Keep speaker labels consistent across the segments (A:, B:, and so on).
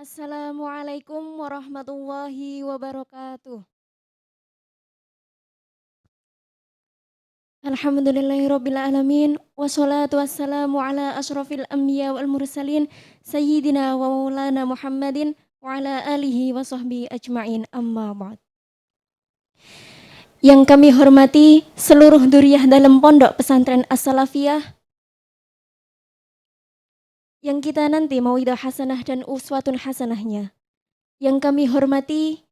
A: Assalamualaikum warahmatullahi wabarakatuh. Alhamdulillahirabbil alamin wassalatu wassalamu ala asyrofil anbiya wal mursalin sayyidina wa maulana Muhammadin wa ala alihi wa sahbihi ajmain amma ba'd. Yang kami hormati seluruh duriyah dalam Pondok Pesantren As-Salafiyah yang kita nanti mauidhah hasanah dan uswatun hasanahnya. Yang kami hormati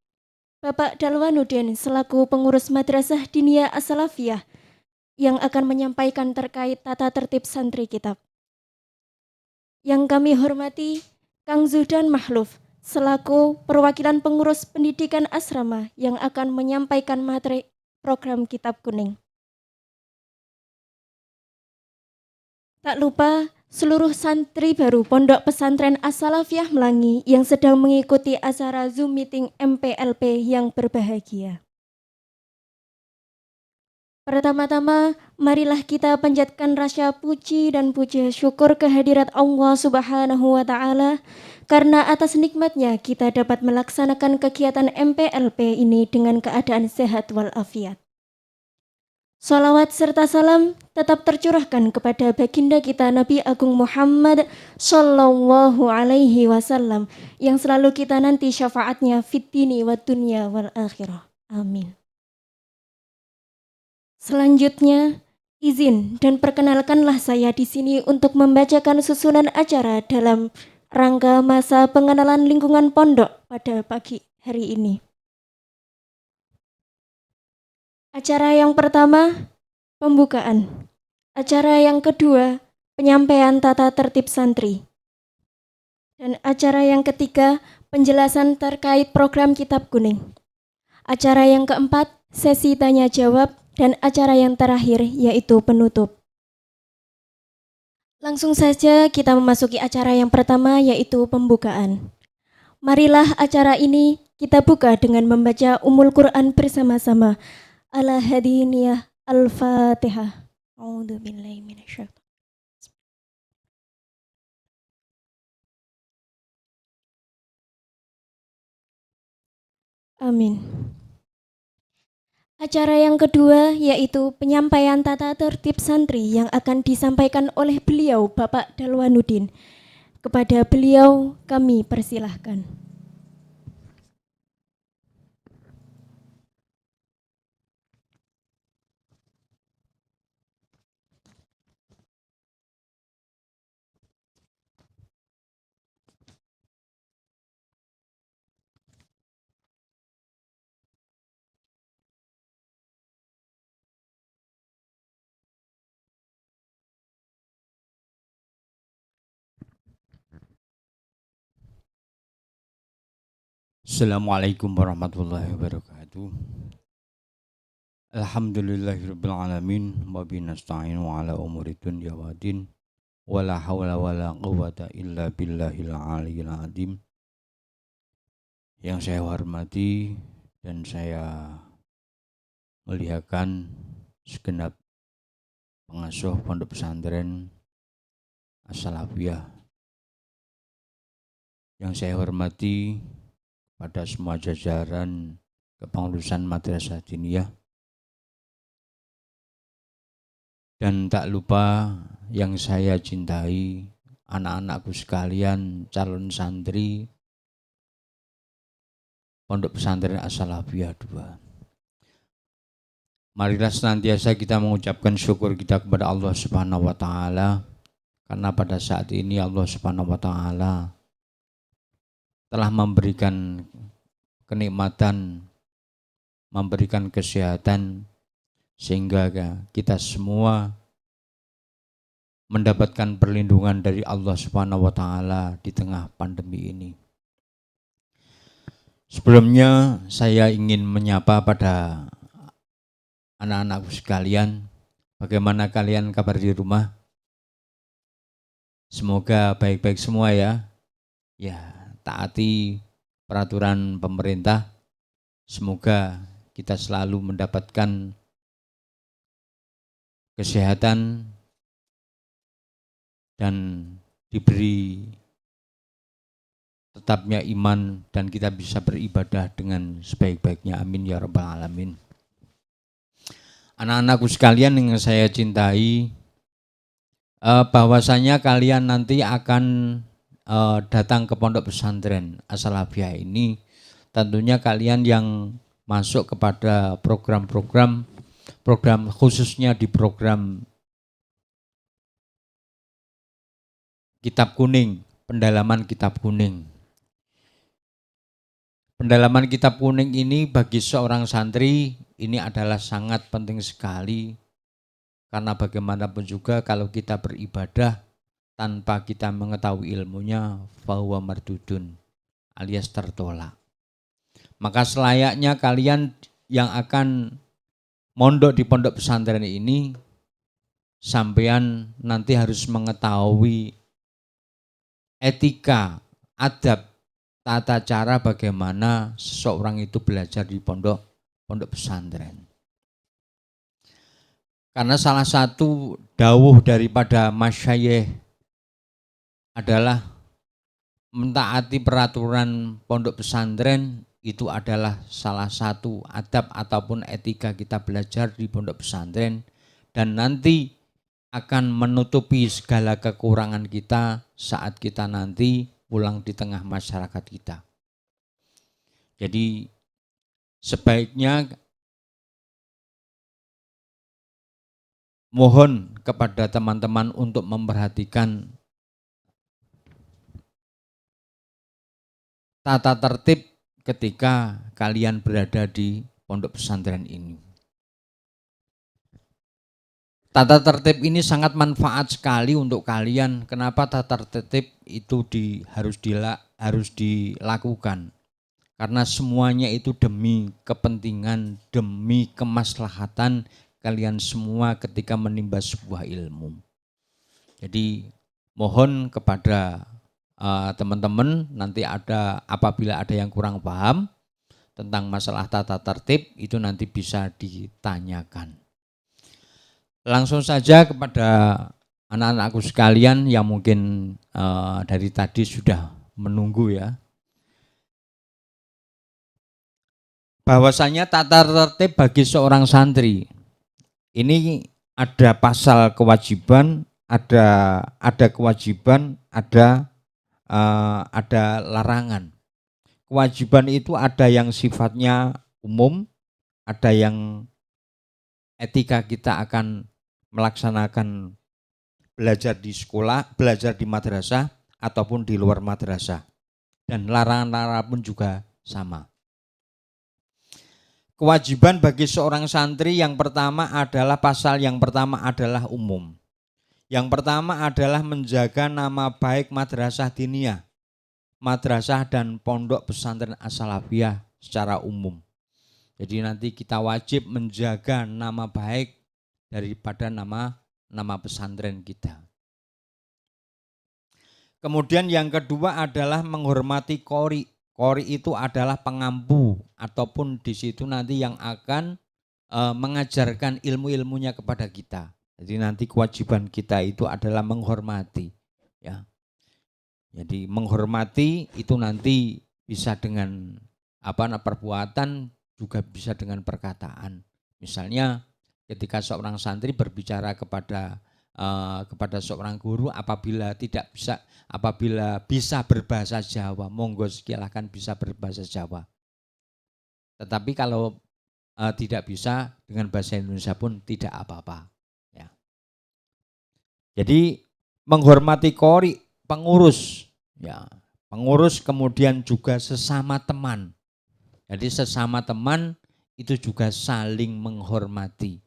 A: Bapak Dalwanuddin selaku pengurus Madrasah Diniyah As-Salafiyah yang akan menyampaikan terkait tata tertib santri kitab. Yang kami hormati Kang Zuhdan Mahluf selaku perwakilan pengurus pendidikan asrama yang akan menyampaikan materi program kitab kuning. Tak lupa seluruh santri baru Pondok Pesantren As-Salafiyah Melangi yang sedang mengikuti acara Zoom meeting MPLP yang berbahagia. Pertama-tama, marilah kita panjatkan rasa puji dan puja syukur kehadirat Allah Subhanahu wa Ta'ala, karena atas nikmatnya kita dapat melaksanakan kegiatan MPLP ini dengan keadaan sehat walafiat. Salawat serta salam tetap tercurahkan kepada baginda kita Nabi Agung Muhammad Sallallahu Alaihi Wasallam yang selalu kita nanti syafaatnya fid dini wa dunya wal akhirah. Amin. Selanjutnya, izin dan perkenalkanlah saya di sini untuk membacakan susunan acara dalam rangka masa pengenalan lingkungan pondok pada pagi hari ini. Acara yang pertama, pembukaan. Acara yang kedua, penyampaian tata tertib santri. Dan acara yang ketiga, penjelasan terkait program kitab kuning. Acara yang keempat, sesi tanya jawab. Dan acara yang terakhir yaitu penutup. Langsung saja kita memasuki acara yang pertama yaitu pembukaan. Marilah acara ini kita buka dengan membaca Ummul Quran bersama-sama. Ala hadiniyah Al-Fatihah. A'udzubillahi minasyaitonir. Amin. Acara yang kedua yaitu penyampaian tata tertib santri yang akan disampaikan oleh beliau Bapak Dalwanuddin. Kepada beliau kami persilahkan.
B: Assalamualaikum warahmatullahi wabarakatuh. Alhamdulillahirabbil alamin wa bihi nasta'inu ala umuri dunya waddin wala haula wala quwwata illa billahil aliyil azim. Yang saya hormati dan saya muliakan segenap pengasuh pondok pesantren As-Salafiyah. Yang saya hormati pada semua jajaran kepengurusan Madrasah Diniyah. Dan tak lupa yang saya cintai, anak-anakku sekalian, calon santri Pondok Pesantren As-Salafiyah 2. Marilah senantiasa kita mengucapkan syukur kita kepada Allah Subhanahu wa Ta'ala, karena pada saat ini Allah Subhanahu wa Ta'ala telah memberikan kenikmatan, memberikan kesehatan, sehingga kita semua mendapatkan perlindungan dari Allah Subhanahu wa Ta'ala di tengah pandemi ini. Sebelumnya saya ingin menyapa pada anak-anakku sekalian, bagaimana kalian kabar di rumah? Semoga baik-baik semua ya. Ya, taati peraturan pemerintah. Semoga kita selalu mendapatkan kesehatan dan diberi tetapnya iman, dan kita bisa beribadah dengan sebaik-baiknya. Amin ya rabbal alamin. Anak-anakku sekalian yang saya cintai, bahwasanya kalian nanti akan datang ke pondok pesantren As-Salafiyah ini, tentunya kalian yang masuk kepada program khususnya di program Kitab Kuning, pendalaman Kitab Kuning. Pendalaman Kitab Kuning ini bagi seorang santri ini adalah sangat penting sekali, karena bagaimanapun juga kalau kita beribadah tanpa kita mengetahui ilmunya, fahuwa mardudun, alias tertolak. Maka selayaknya kalian yang akan mondok di pondok pesantren ini, sampean nanti harus mengetahui etika, adab, tata cara bagaimana seseorang itu belajar di pondok pesantren. Karena salah satu dawuh daripada masyayikh adalah mentaati peraturan pondok pesantren itu adalah salah satu adab ataupun etika kita belajar di pondok pesantren, dan nanti akan menutupi segala kekurangan kita saat kita nanti pulang di tengah masyarakat kita. Jadi sebaiknya mohon kepada teman-teman untuk memperhatikan tata tertib ketika kalian berada di pondok pesantren ini. Tata tertib ini sangat manfaat sekali untuk kalian. Kenapa tata tertib itu harus dilakukan? Karena semuanya itu demi kepentingan, demi kemaslahatan kalian semua ketika menimba sebuah ilmu. Jadi mohon kepada teman-teman, nanti apabila ada yang kurang paham tentang masalah tata tertib, itu nanti bisa ditanyakan. Langsung saja kepada anak-anakku sekalian yang mungkin dari tadi sudah menunggu ya. Bahwasanya tata tertib bagi seorang santri ini ada pasal kewajiban, ada kewajiban, ada larangan. Kewajiban itu ada yang sifatnya umum, ada yang etika kita akan melaksanakan belajar di sekolah, belajar di madrasah, ataupun di luar madrasah. Dan larangan-larangan pun juga sama. Kewajiban bagi seorang santri yang pertama adalah umum. Yang pertama adalah menjaga nama baik madrasah diniyah, madrasah dan pondok pesantren As-Salafiyah secara umum. Jadi nanti kita wajib menjaga nama baik daripada nama pesantren kita. Kemudian yang kedua adalah menghormati qori. Qori itu adalah pengampu ataupun di situ nanti yang akan mengajarkan ilmu-ilmunya kepada kita. Jadi nanti kewajiban kita itu adalah menghormati, ya. Jadi menghormati itu nanti bisa dengan perbuatan, juga bisa dengan perkataan. Misalnya ketika seorang santri berbicara kepada seorang guru, apabila bisa berbahasa Jawa, monggo silahkan bisa berbahasa Jawa. Tetapi kalau tidak bisa dengan bahasa Indonesia pun tidak apa-apa. Ya. Jadi menghormati qori, pengurus, ya, pengurus, kemudian juga sesama teman. Jadi sesama teman itu juga saling menghormati.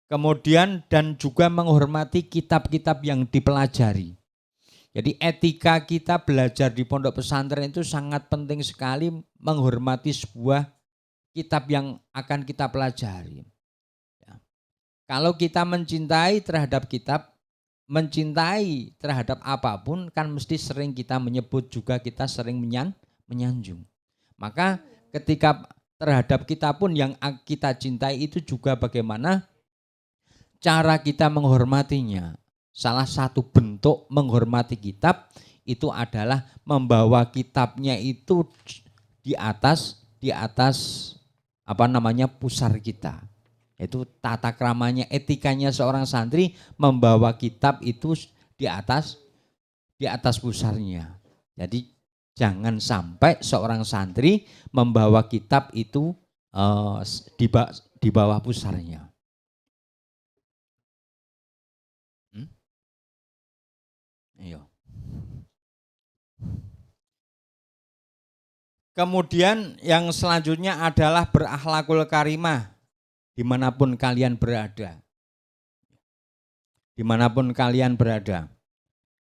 B: Kemudian dan juga menghormati kitab-kitab yang dipelajari. Jadi etika kita belajar di pondok pesantren itu sangat penting sekali, menghormati sebuah kitab yang akan kita pelajari. Ya. Kalau kita mencintai terhadap kitab, mencintai terhadap apapun, kan mesti sering kita menyebut juga, kita sering menyanjung. Maka ketika terhadap kita pun yang kita cintai itu juga bagaimana cara kita menghormatinya. Salah satu bentuk menghormati kitab itu adalah membawa kitabnya itu di atas pusar kita. Itu tata kramanya, etikanya seorang santri membawa kitab itu di atas pusarnya. Jadi jangan sampai seorang santri membawa kitab itu di bawah pusarnya. Iya. Kemudian yang selanjutnya adalah berakhlakul karimah dimanapun kalian berada. Dimanapun kalian berada.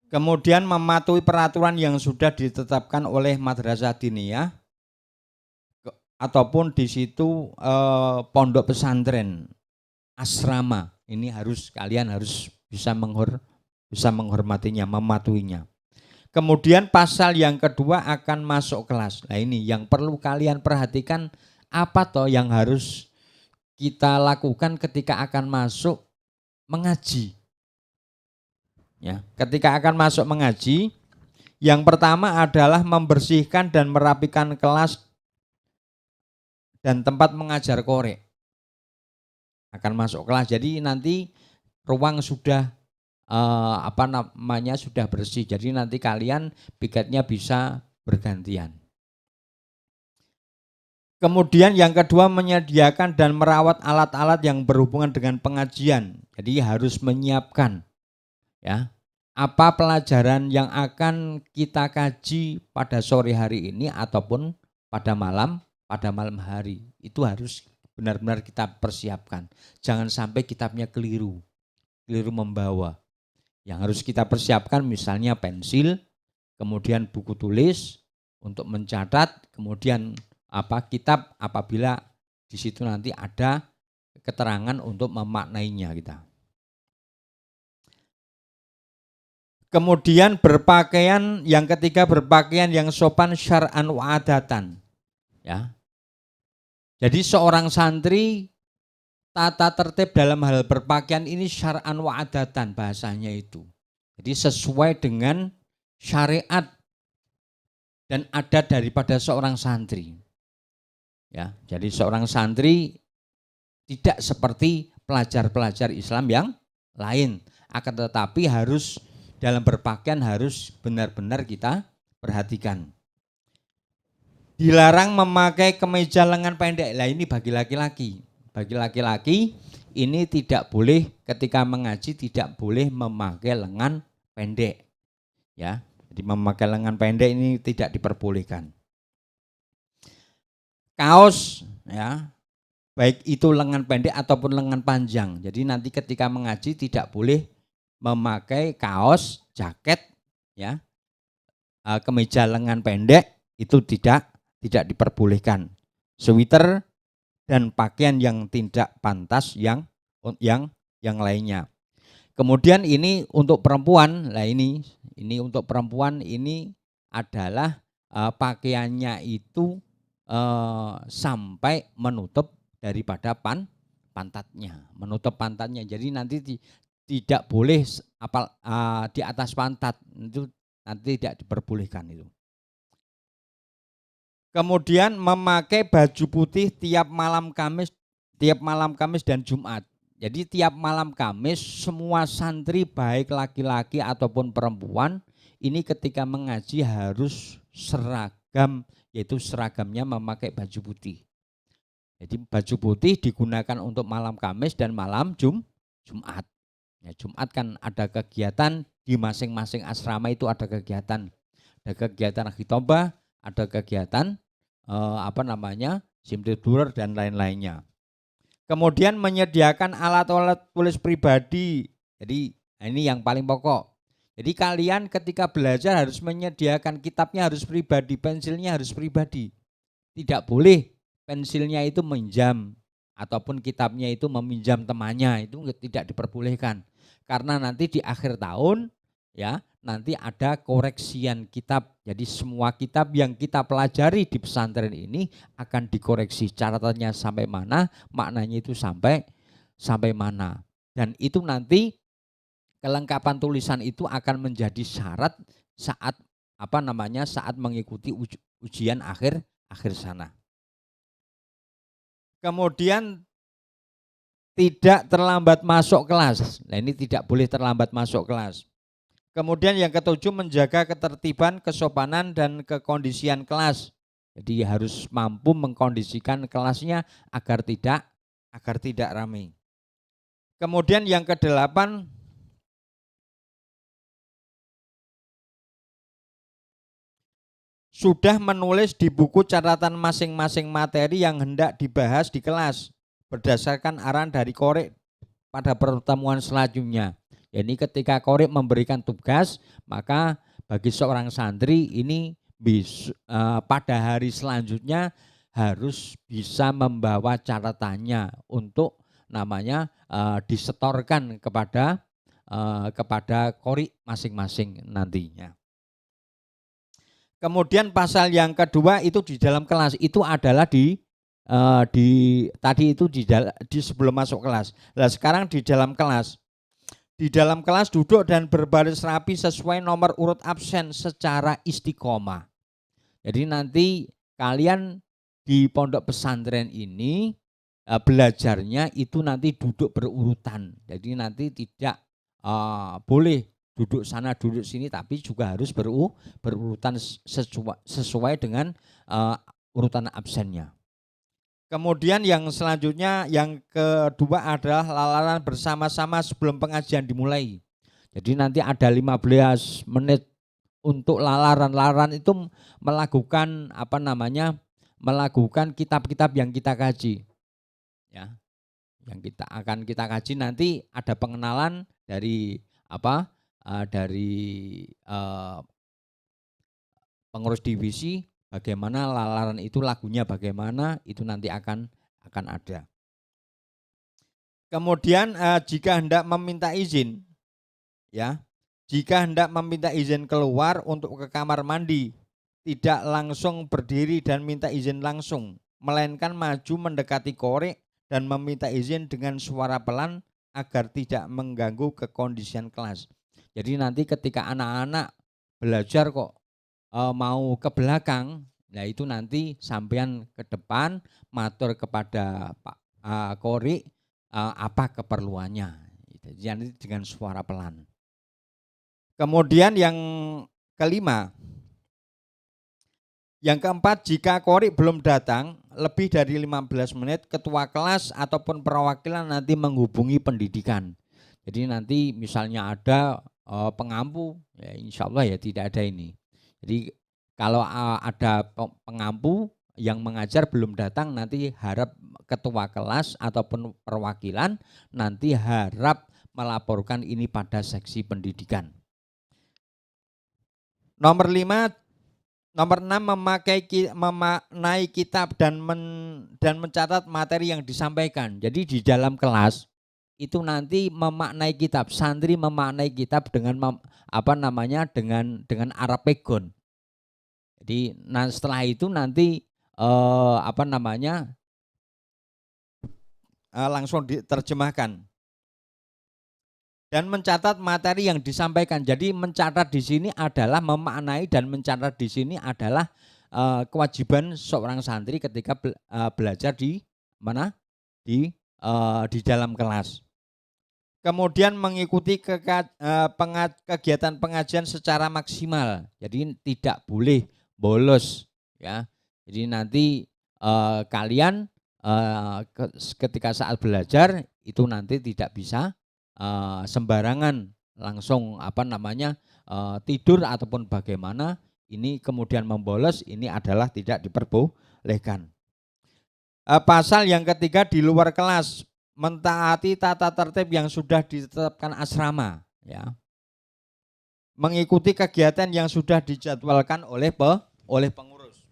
B: Kemudian mematuhi peraturan yang sudah ditetapkan oleh madrasah diniyah ataupun di situ pondok pesantren, asrama. Ini kalian harus bisa menghormatinya, mematuhinya. Kemudian pasal yang kedua akan masuk kelas. Nah ini yang perlu kalian perhatikan, apa toh yang harus kita lakukan ketika akan masuk mengaji. Ya, ketika akan masuk mengaji, yang pertama adalah membersihkan dan merapikan kelas dan tempat mengajar korek. Akan masuk kelas, jadi nanti ruang sudah sudah bersih. Jadi nanti kalian piketnya bisa bergantian. Kemudian yang kedua menyediakan dan merawat alat-alat yang berhubungan dengan pengajian. Jadi harus menyiapkan ya apa pelajaran yang akan kita kaji pada sore hari ini ataupun pada malam hari. Itu harus benar-benar kita persiapkan. Jangan sampai kitabnya keliru membawa. Yang harus kita persiapkan misalnya pensil, kemudian buku tulis untuk mencatat, kemudian kitab apabila di situ nanti ada keterangan untuk memaknainya kita. Kemudian yang ketiga berpakaian yang sopan syar'an wa adatan. Ya. Jadi seorang santri tata tertib dalam hal berpakaian ini syar'an wa adatan bahasanya itu. Jadi sesuai dengan syariat dan adat daripada seorang santri. Ya, jadi seorang santri tidak seperti pelajar-pelajar Islam yang lain, akan tetapi harus dalam berpakaian harus benar-benar kita perhatikan. Dilarang memakai kemeja lengan pendek. Lah ini bagi laki-laki. Bagi laki-laki ini tidak boleh ketika mengaji tidak boleh memakai lengan pendek. Ya, jadi memakai lengan pendek ini tidak diperbolehkan. Kaos ya, baik itu lengan pendek ataupun lengan panjang. Jadi nanti ketika mengaji tidak boleh memakai kaos, jaket ya. Kemeja lengan pendek itu tidak diperbolehkan. Sweater dan pakaian yang tidak pantas yang lainnya. Kemudian ini untuk perempuan, lah ini untuk perempuan ini adalah pakaiannya itu sampai menutup daripada pantatnya, menutup pantatnya. Jadi nanti tidak boleh di atas pantat, itu nanti tidak diperbolehkan itu. Kemudian memakai baju putih tiap malam Kamis dan Jumat. Jadi tiap malam Kamis semua santri baik laki-laki ataupun perempuan ini ketika mengaji harus seragam, yaitu seragamnya memakai baju putih. Jadi baju putih digunakan untuk malam Kamis dan malam Jumat. Ya, Jumat kan ada kegiatan di masing-masing asrama itu ada kegiatan khitobah, ada kegiatan simtidur dan lain-lainnya. Kemudian menyediakan alat-alat tulis pribadi. Jadi ini yang paling pokok. Jadi kalian ketika belajar harus menyediakan kitabnya harus pribadi, pensilnya harus pribadi. Tidak boleh pensilnya itu minjam ataupun kitabnya itu meminjam temannya, itu tidak diperbolehkan. Karena nanti di akhir tahun ya nanti ada koreksian kitab. Jadi semua kitab yang kita pelajari di pesantren ini akan dikoreksi catatannya sampai mana, maknanya itu sampai mana. Dan itu nanti kelengkapan tulisan itu akan menjadi syarat saat saat mengikuti ujian akhir sana. Kemudian tidak terlambat masuk kelas. Nah, ini tidak boleh terlambat masuk kelas. Kemudian yang ketujuh, menjaga ketertiban, kesopanan, dan kekondisian kelas. Jadi harus mampu mengkondisikan kelasnya agar tidak ramai. Kemudian yang kedelapan, sudah menulis di buku catatan masing-masing materi yang hendak dibahas di kelas berdasarkan arahan dari Qorik pada pertemuan selanjutnya. Jadi ketika Qorik memberikan tugas, maka bagi seorang santri ini pada hari selanjutnya harus bisa membawa catatannya untuk disetorkan kepada Qorik masing-masing nantinya. Kemudian pasal yang kedua itu di dalam kelas, itu adalah tadi itu di sebelum masuk kelas. Nah, sekarang di dalam kelas. Di dalam kelas duduk dan berbaris rapi sesuai nomor urut absen secara istiqomah. Jadi nanti kalian di pondok pesantren ini belajarnya itu nanti duduk berurutan. Jadi nanti tidak boleh duduk sana duduk sini, tapi juga harus berurutan sesuai dengan urutan absennya. Kemudian yang selanjutnya, yang kedua adalah lalaran bersama-sama sebelum pengajian dimulai. Jadi nanti ada 15 menit untuk lalaran. Lalaran itu melakukan melakukan kitab-kitab yang kita kaji. Ya. Yang kita kaji nanti ada pengenalan dari pengurus divisi, bagaimana lalaran itu lagunya bagaimana, itu nanti akan ada. Kemudian jika hendak meminta izin, jika hendak meminta izin keluar untuk ke kamar mandi, tidak langsung berdiri dan minta izin langsung, melainkan maju mendekati Qorik dan meminta izin dengan suara pelan agar tidak mengganggu kekondisian kelas. Jadi nanti ketika anak-anak belajar kok mau ke belakang, nah itu nanti sampean ke depan matur kepada Pak Qorik apa keperluannya. Jadi dengan suara pelan. Kemudian yang kelima, yang keempat, jika Qorik belum datang lebih dari 15 menit, ketua kelas ataupun perwakilan nanti menghubungi pendidikan. Jadi nanti misalnya ada pengampu, ya insya Allah ya tidak ada ini. Jadi kalau ada pengampu yang mengajar belum datang, nanti harap ketua kelas ataupun perwakilan nanti harap melaporkan ini pada seksi pendidikan. Nomor 6, memaknai kitab dan mencatat materi yang disampaikan. Jadi di dalam kelas itu nanti memaknai kitab, santri memaknai kitab dengan dengan Arapegon. Jadi setelah itu nanti langsung diterjemahkan dan mencatat materi yang disampaikan. Jadi mencatat di sini adalah memaknai dan mencatat di sini adalah kewajiban seorang santri ketika belajar di dalam kelas. Kemudian mengikuti kegiatan pengajian secara maksimal. Jadi tidak boleh bolos, ya. Jadi nanti kalian ketika saat belajar itu nanti tidak bisa sembarangan langsung tidur ataupun bagaimana. Ini kemudian membolos, ini adalah tidak diperbolehkan. Pasal yang ketiga, di luar kelas, mentaati tata tertib yang sudah ditetapkan asrama, ya. Mengikuti kegiatan yang sudah dijadwalkan oleh pengurus.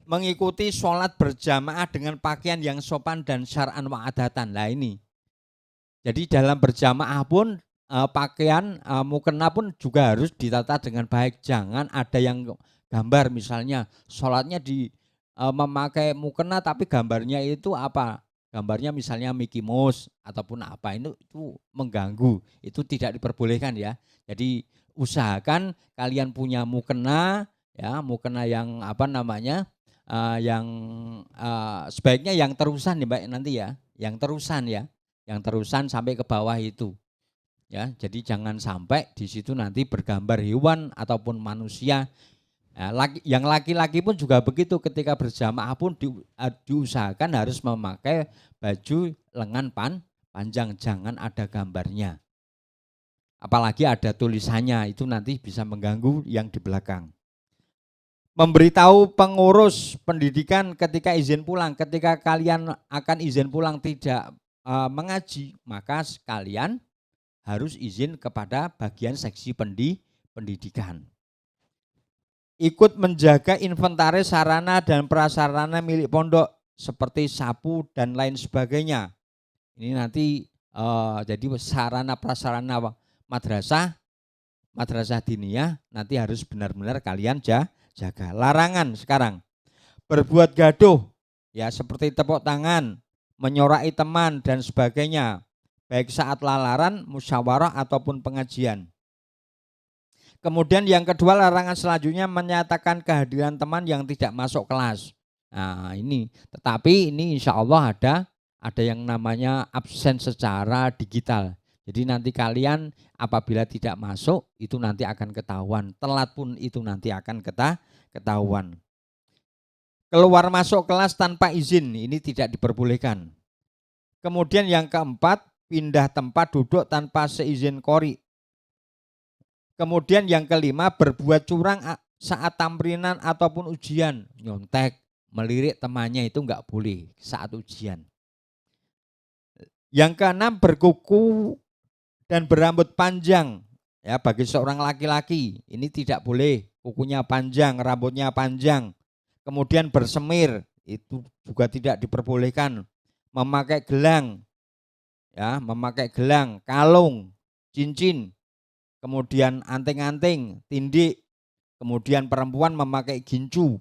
B: Mengikuti sholat berjamaah dengan pakaian yang sopan dan syar'an wa adatan. Nah ini. Jadi dalam berjamaah pun pakaian mukena pun juga harus ditata dengan baik. Jangan ada yang gambar misalnya sholatnya memakai mukena tapi gambarnya itu apa? Gambarnya misalnya Mickey Mouse ataupun apa, itu mengganggu, itu tidak diperbolehkan ya. Jadi usahakan kalian punya mukena, ya, mukena yang yang sebaiknya yang terusan ya Mbak nanti ya, yang terusan sampai ke bawah itu. Ya, jadi jangan sampai di situ nanti bergambar hewan ataupun manusia. Ya, yang laki-laki pun juga begitu, ketika berjamaah pun diusahakan harus memakai baju lengan panjang, jangan ada gambarnya. Apalagi ada tulisannya, itu nanti bisa mengganggu yang di belakang. Memberitahu pengurus pendidikan ketika izin pulang, ketika kalian akan izin pulang tidak mengaji, maka kalian harus izin kepada bagian seksi pendidikan. Ikut menjaga inventaris sarana dan prasarana milik pondok seperti sapu dan lain sebagainya. Ini nanti jadi sarana prasarana madrasah diniyah nanti harus benar-benar kalian jaga. Larangan sekarang berbuat gaduh, ya, seperti tepuk tangan, menyorai teman dan sebagainya, baik saat lalaran, musyawarah ataupun pengajian. Kemudian yang kedua, larangan selanjutnya menyatakan kehadiran teman yang tidak masuk kelas. Nah ini, tetapi ini insya Allah ada yang namanya absen secara digital. Jadi nanti kalian apabila tidak masuk itu nanti akan ketahuan, telat pun itu nanti akan ketahuan. Keluar masuk kelas tanpa izin ini tidak diperbolehkan. Kemudian yang keempat, pindah tempat duduk tanpa seizin qori. Kemudian yang kelima, berbuat curang saat tamrinan ataupun ujian, nyontek, melirik temannya itu enggak boleh saat ujian. Yang keenam, berkuku dan berambut panjang, ya, bagi seorang laki-laki ini tidak boleh, kukunya panjang, rambutnya panjang. Kemudian bersemir itu juga tidak diperbolehkan. Memakai gelang, ya, memakai gelang, kalung, cincin, kemudian anting-anting, tindik, kemudian perempuan memakai gincu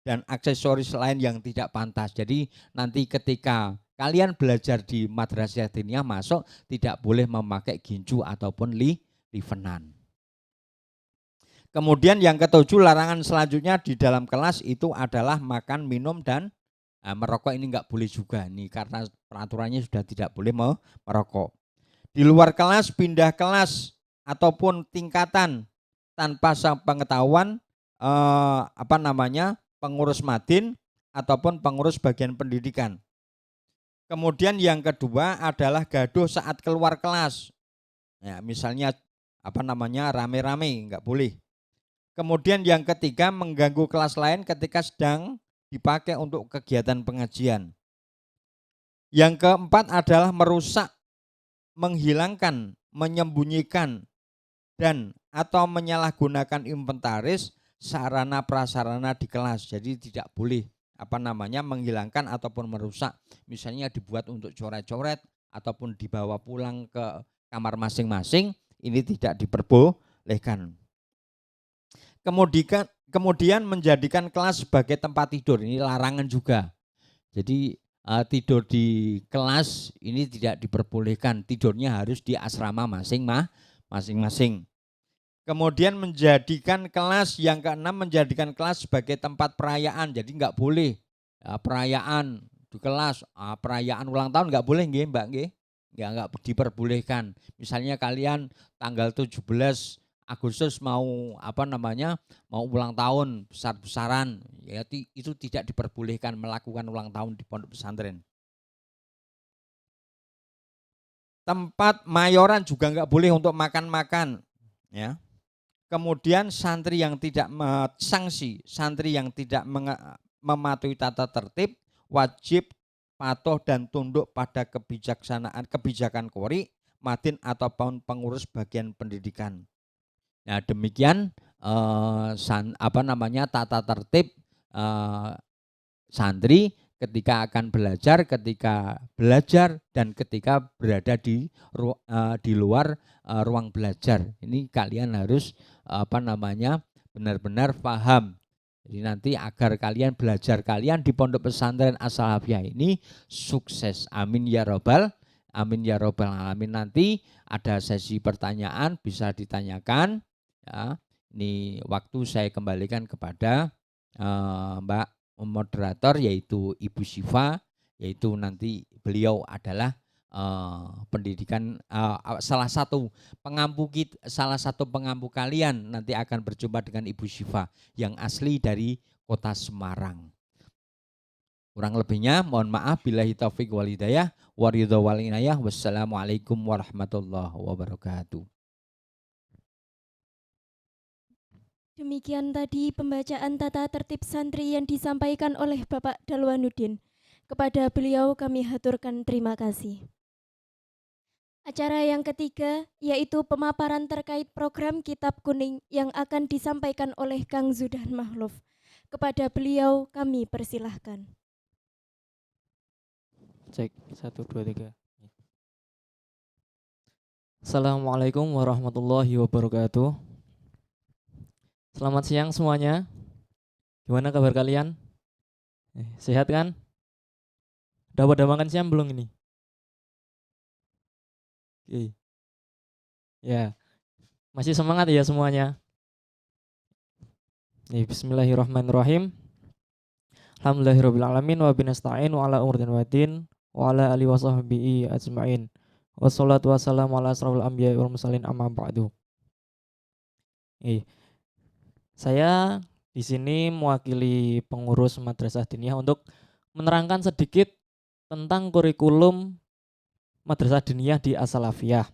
B: dan aksesoris lain yang tidak pantas. Jadi nanti ketika kalian belajar di madrasah diniyah masuk tidak boleh memakai gincu ataupun livenan. Kemudian yang ketujuh, larangan selanjutnya di dalam kelas itu adalah makan, minum dan merokok. Ini enggak boleh juga nih karena peraturannya sudah tidak boleh merokok. Di luar kelas, pindah kelas ataupun tingkatan tanpa pengetahuan pengurus madin ataupun pengurus bagian pendidikan. Kemudian yang kedua adalah gaduh saat keluar kelas. Ya, misalnya rame-rame, enggak boleh. Kemudian yang ketiga, mengganggu kelas lain ketika sedang dipakai untuk kegiatan pengajian. Yang keempat adalah merusak, menghilangkan, menyembunyikan dan atau menyalahgunakan inventaris sarana prasarana di kelas. Jadi tidak boleh menghilangkan ataupun merusak. Misalnya dibuat untuk coret-coret ataupun dibawa pulang ke kamar masing-masing, ini tidak diperbolehkan. Kemudian menjadikan kelas sebagai tempat tidur, ini larangan juga. Jadi tidur di kelas ini tidak diperbolehkan, tidurnya harus di asrama masing-masing. Kemudian menjadikan kelas, yang keenam, menjadikan kelas sebagai tempat perayaan. Jadi enggak boleh perayaan di kelas, perayaan ulang tahun enggak boleh nggih Mbak nggih. Enggak diperbolehkan. Misalnya kalian tanggal 17 Agustus mau ulang tahun besar-besaran, ya itu tidak diperbolehkan melakukan ulang tahun di pondok pesantren. Tempat mayoran juga enggak boleh untuk makan-makan, ya. Kemudian santri yang tidak mematuhi tata tertib wajib patuh dan tunduk pada kebijakan qori, madin ataupun pengurus bagian pendidikan. Nah, demikian tata tertib santri ketika akan belajar, dan ketika berada di luar ruang belajar. Ini kalian harus benar-benar paham. Jadi nanti agar belajar kalian di pondok pesantren As-Salafiyah ini sukses. Amin ya robbal alamin. Nanti ada sesi pertanyaan, bisa ditanyakan Ya, ini waktu saya kembalikan kepada Mbak moderator, yaitu Ibu Syifa, yaitu nanti beliau adalah pendidikan salah satu pengampu kalian nanti akan berjumpa dengan Ibu Syifa yang asli dari kota Semarang. Kurang lebihnya mohon maaf, billahi taufik wal hidayah wa ridha wal inayah. Wassalamualaikum warahmatullahi wabarakatuh.
A: Demikian tadi pembacaan tata tertib santri yang disampaikan oleh Bapak Dalwanuddin. Kepada beliau kami haturkan terima kasih. Acara yang ketiga yaitu pemaparan terkait program Kitab Kuning yang akan disampaikan oleh Kang Zudan Mahluf. Kepada beliau kami persilahkan.
C: Cek 1 2 3. Assalamualaikum warahmatullahi wabarakatuh. Selamat siang semuanya. Gimana kabar kalian? Sehat kan? Udah pada makan siang belum ini? Oke. Ya. Masih semangat ya semuanya? Bismillahirrahmanirrahim. Alhamdulillahirabbil alamin wa binasta'in wa ala umuri waddin wa ala alihi washabbihi ajmain. Wassalatu wassalamu ala asrofil anbiya'i wal mursalin amma ba'du. Saya di sini mewakili pengurus Madrasah Diniyah untuk menerangkan sedikit tentang kurikulum Madrasah Diniyah di As-Salafiyah.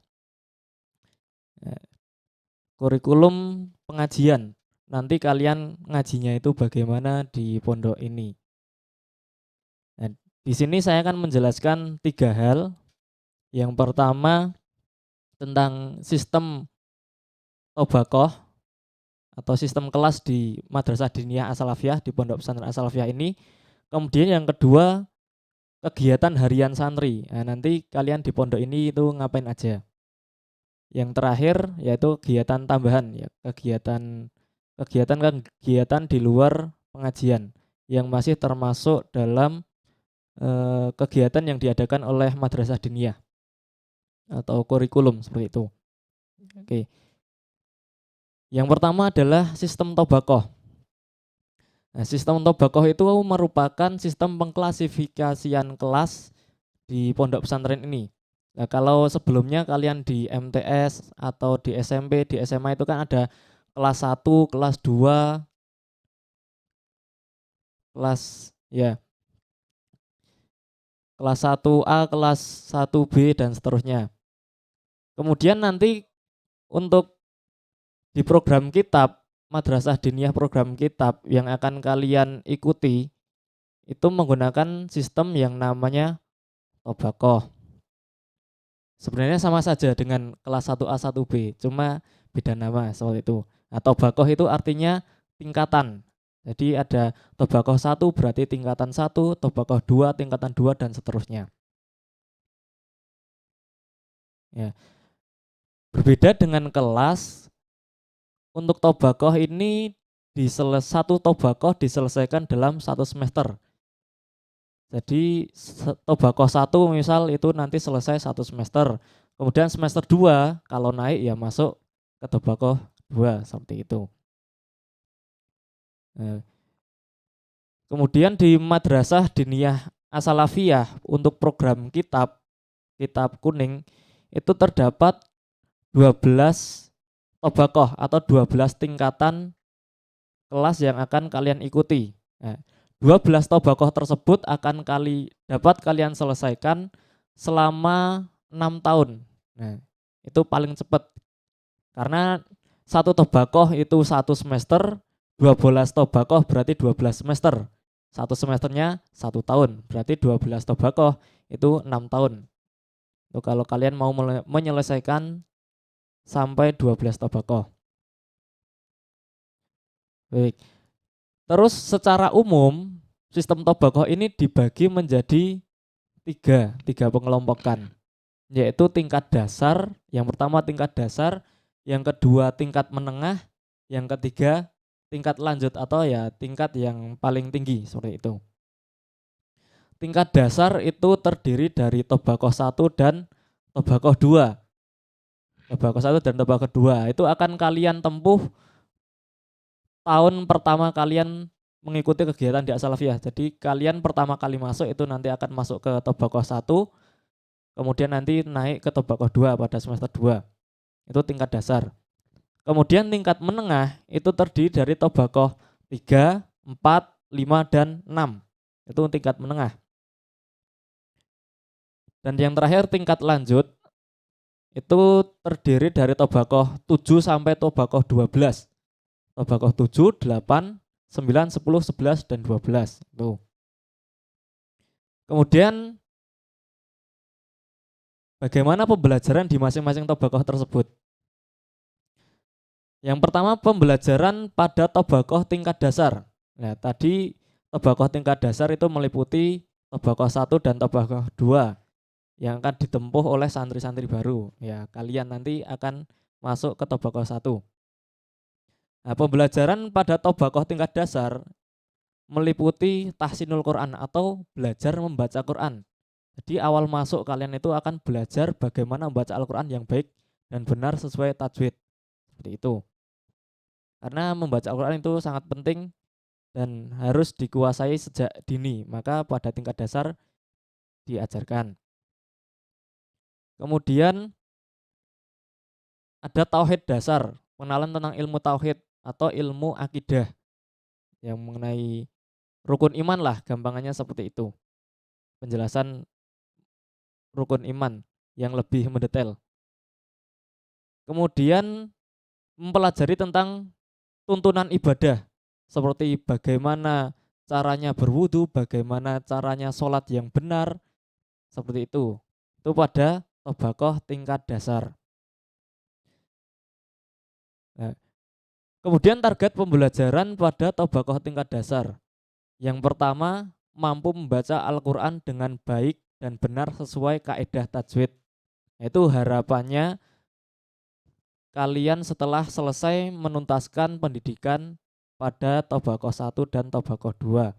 C: Kurikulum pengajian. Nanti kalian ngajinya itu bagaimana di pondok ini. Nah, di sini saya akan menjelaskan 3 hal. Yang pertama tentang sistem tobakoh atau sistem kelas di Madrasah Diniyah As-Salafiyah, di Pondok Pesantren As-Salafiyah ini. Kemudian yang kedua kegiatan harian santri. Nah, nanti kalian di pondok ini itu ngapain aja. Yang terakhir yaitu kegiatan tambahan, ya, kegiatan di luar pengajian yang masih termasuk dalam kegiatan yang diadakan oleh Madrasah Diniyah atau kurikulum seperti itu. Oke. Yang pertama adalah sistem tobakoh. Nah, sistem tobakoh itu merupakan sistem pengklasifikasian kelas di pondok pesantren ini. Nah, kalau sebelumnya kalian di MTS atau di SMP, di SMA itu kan ada kelas 1, kelas 2, kelas 1A, kelas 1B dan seterusnya. Kemudian nanti untuk di program kitab, Madrasah Diniyah program kitab yang akan kalian ikuti itu menggunakan sistem yang namanya tobakoh. Sebenarnya sama saja dengan kelas 1A 1B, cuma beda nama seperti itu. Nah, tobakoh itu artinya tingkatan. Jadi ada tobakoh 1 berarti tingkatan 1, tobakoh 2 tingkatan 2 dan seterusnya. Ya. Berbeda dengan kelas, untuk tobakoh ini satu tobakoh diselesaikan dalam 1 semester. Jadi tobakoh 1 misal itu nanti selesai 1 semester. Kemudian semester 2 kalau naik ya masuk ke tobakoh 2 seperti itu. Kemudian di Madrasah Diniyah As-Salafiyah untuk program kitab kuning itu terdapat 12 tobakoh atau 12 tingkatan kelas yang akan kalian ikuti. 12 tobakoh tersebut akan dapat kalian selesaikan selama 6 tahun. Nah, itu paling cepat. Karena satu tobakoh itu 1 semester, 12 tobakoh berarti 12 semester. 1 semesternya 1 tahun, berarti 12 tobakoh itu 6 tahun. Itu kalau kalian mau menyelesaikan sampai 12 tobakoh. Baik. Terus secara umum sistem tobakoh ini dibagi menjadi tiga pengelompokan, yaitu tingkat dasar. Yang pertama tingkat dasar, yang kedua tingkat menengah, yang ketiga tingkat lanjut atau ya tingkat yang paling tinggi seperti itu. Tingkat dasar itu terdiri dari tobakoh 1 dan tobakoh 2. Tobako 1 dan Tobako 2 itu akan kalian tempuh tahun pertama kalian mengikuti kegiatan di As-Salafiyah. Jadi kalian pertama kali masuk itu nanti akan masuk ke Tobako 1, kemudian nanti naik ke Tobako 2 pada semester 2. Itu tingkat dasar. Kemudian tingkat menengah itu terdiri dari Tobako 3, 4, 5, dan 6. Itu tingkat menengah. Dan yang terakhir tingkat lanjut itu terdiri dari Tobako 7 sampai Tobako 12. Tobako 7, 8, 9, 10, 11, dan 12. Tuh. Kemudian bagaimana pembelajaran di masing-masing Tobako tersebut? Yang pertama pembelajaran pada Tobako tingkat dasar. Nah, tadi Tobako tingkat dasar itu meliputi Tobako 1 dan Tobako 2 yang akan ditempuh oleh santri-santri baru. Ya, kalian nanti akan masuk ke Tobako 1. Nah, pembelajaran pada Tobako tingkat dasar meliputi tahsinul Quran atau belajar membaca Quran. Jadi awal masuk kalian itu akan belajar bagaimana membaca Al-Quran yang baik dan benar sesuai tajwid. Seperti itu. Karena membaca Al-Quran itu sangat penting dan harus dikuasai sejak dini. Maka pada tingkat dasar diajarkan. Kemudian ada tauhid dasar, pengenalan tentang ilmu tauhid atau ilmu akidah yang mengenai rukun iman lah, gampangannya seperti itu. Penjelasan rukun iman yang lebih mendetail. Kemudian mempelajari tentang tuntunan ibadah seperti bagaimana caranya berwudu, bagaimana caranya sholat yang benar, seperti itu. Itu pada Tobaqoh tingkat dasar. Nah, kemudian target pembelajaran pada Tobaqoh tingkat dasar. Yang pertama, mampu membaca Al-Quran dengan baik dan benar sesuai kaidah tajwid. Itu harapannya kalian setelah selesai menuntaskan pendidikan pada Tobaqoh 1 dan Tobaqoh 2.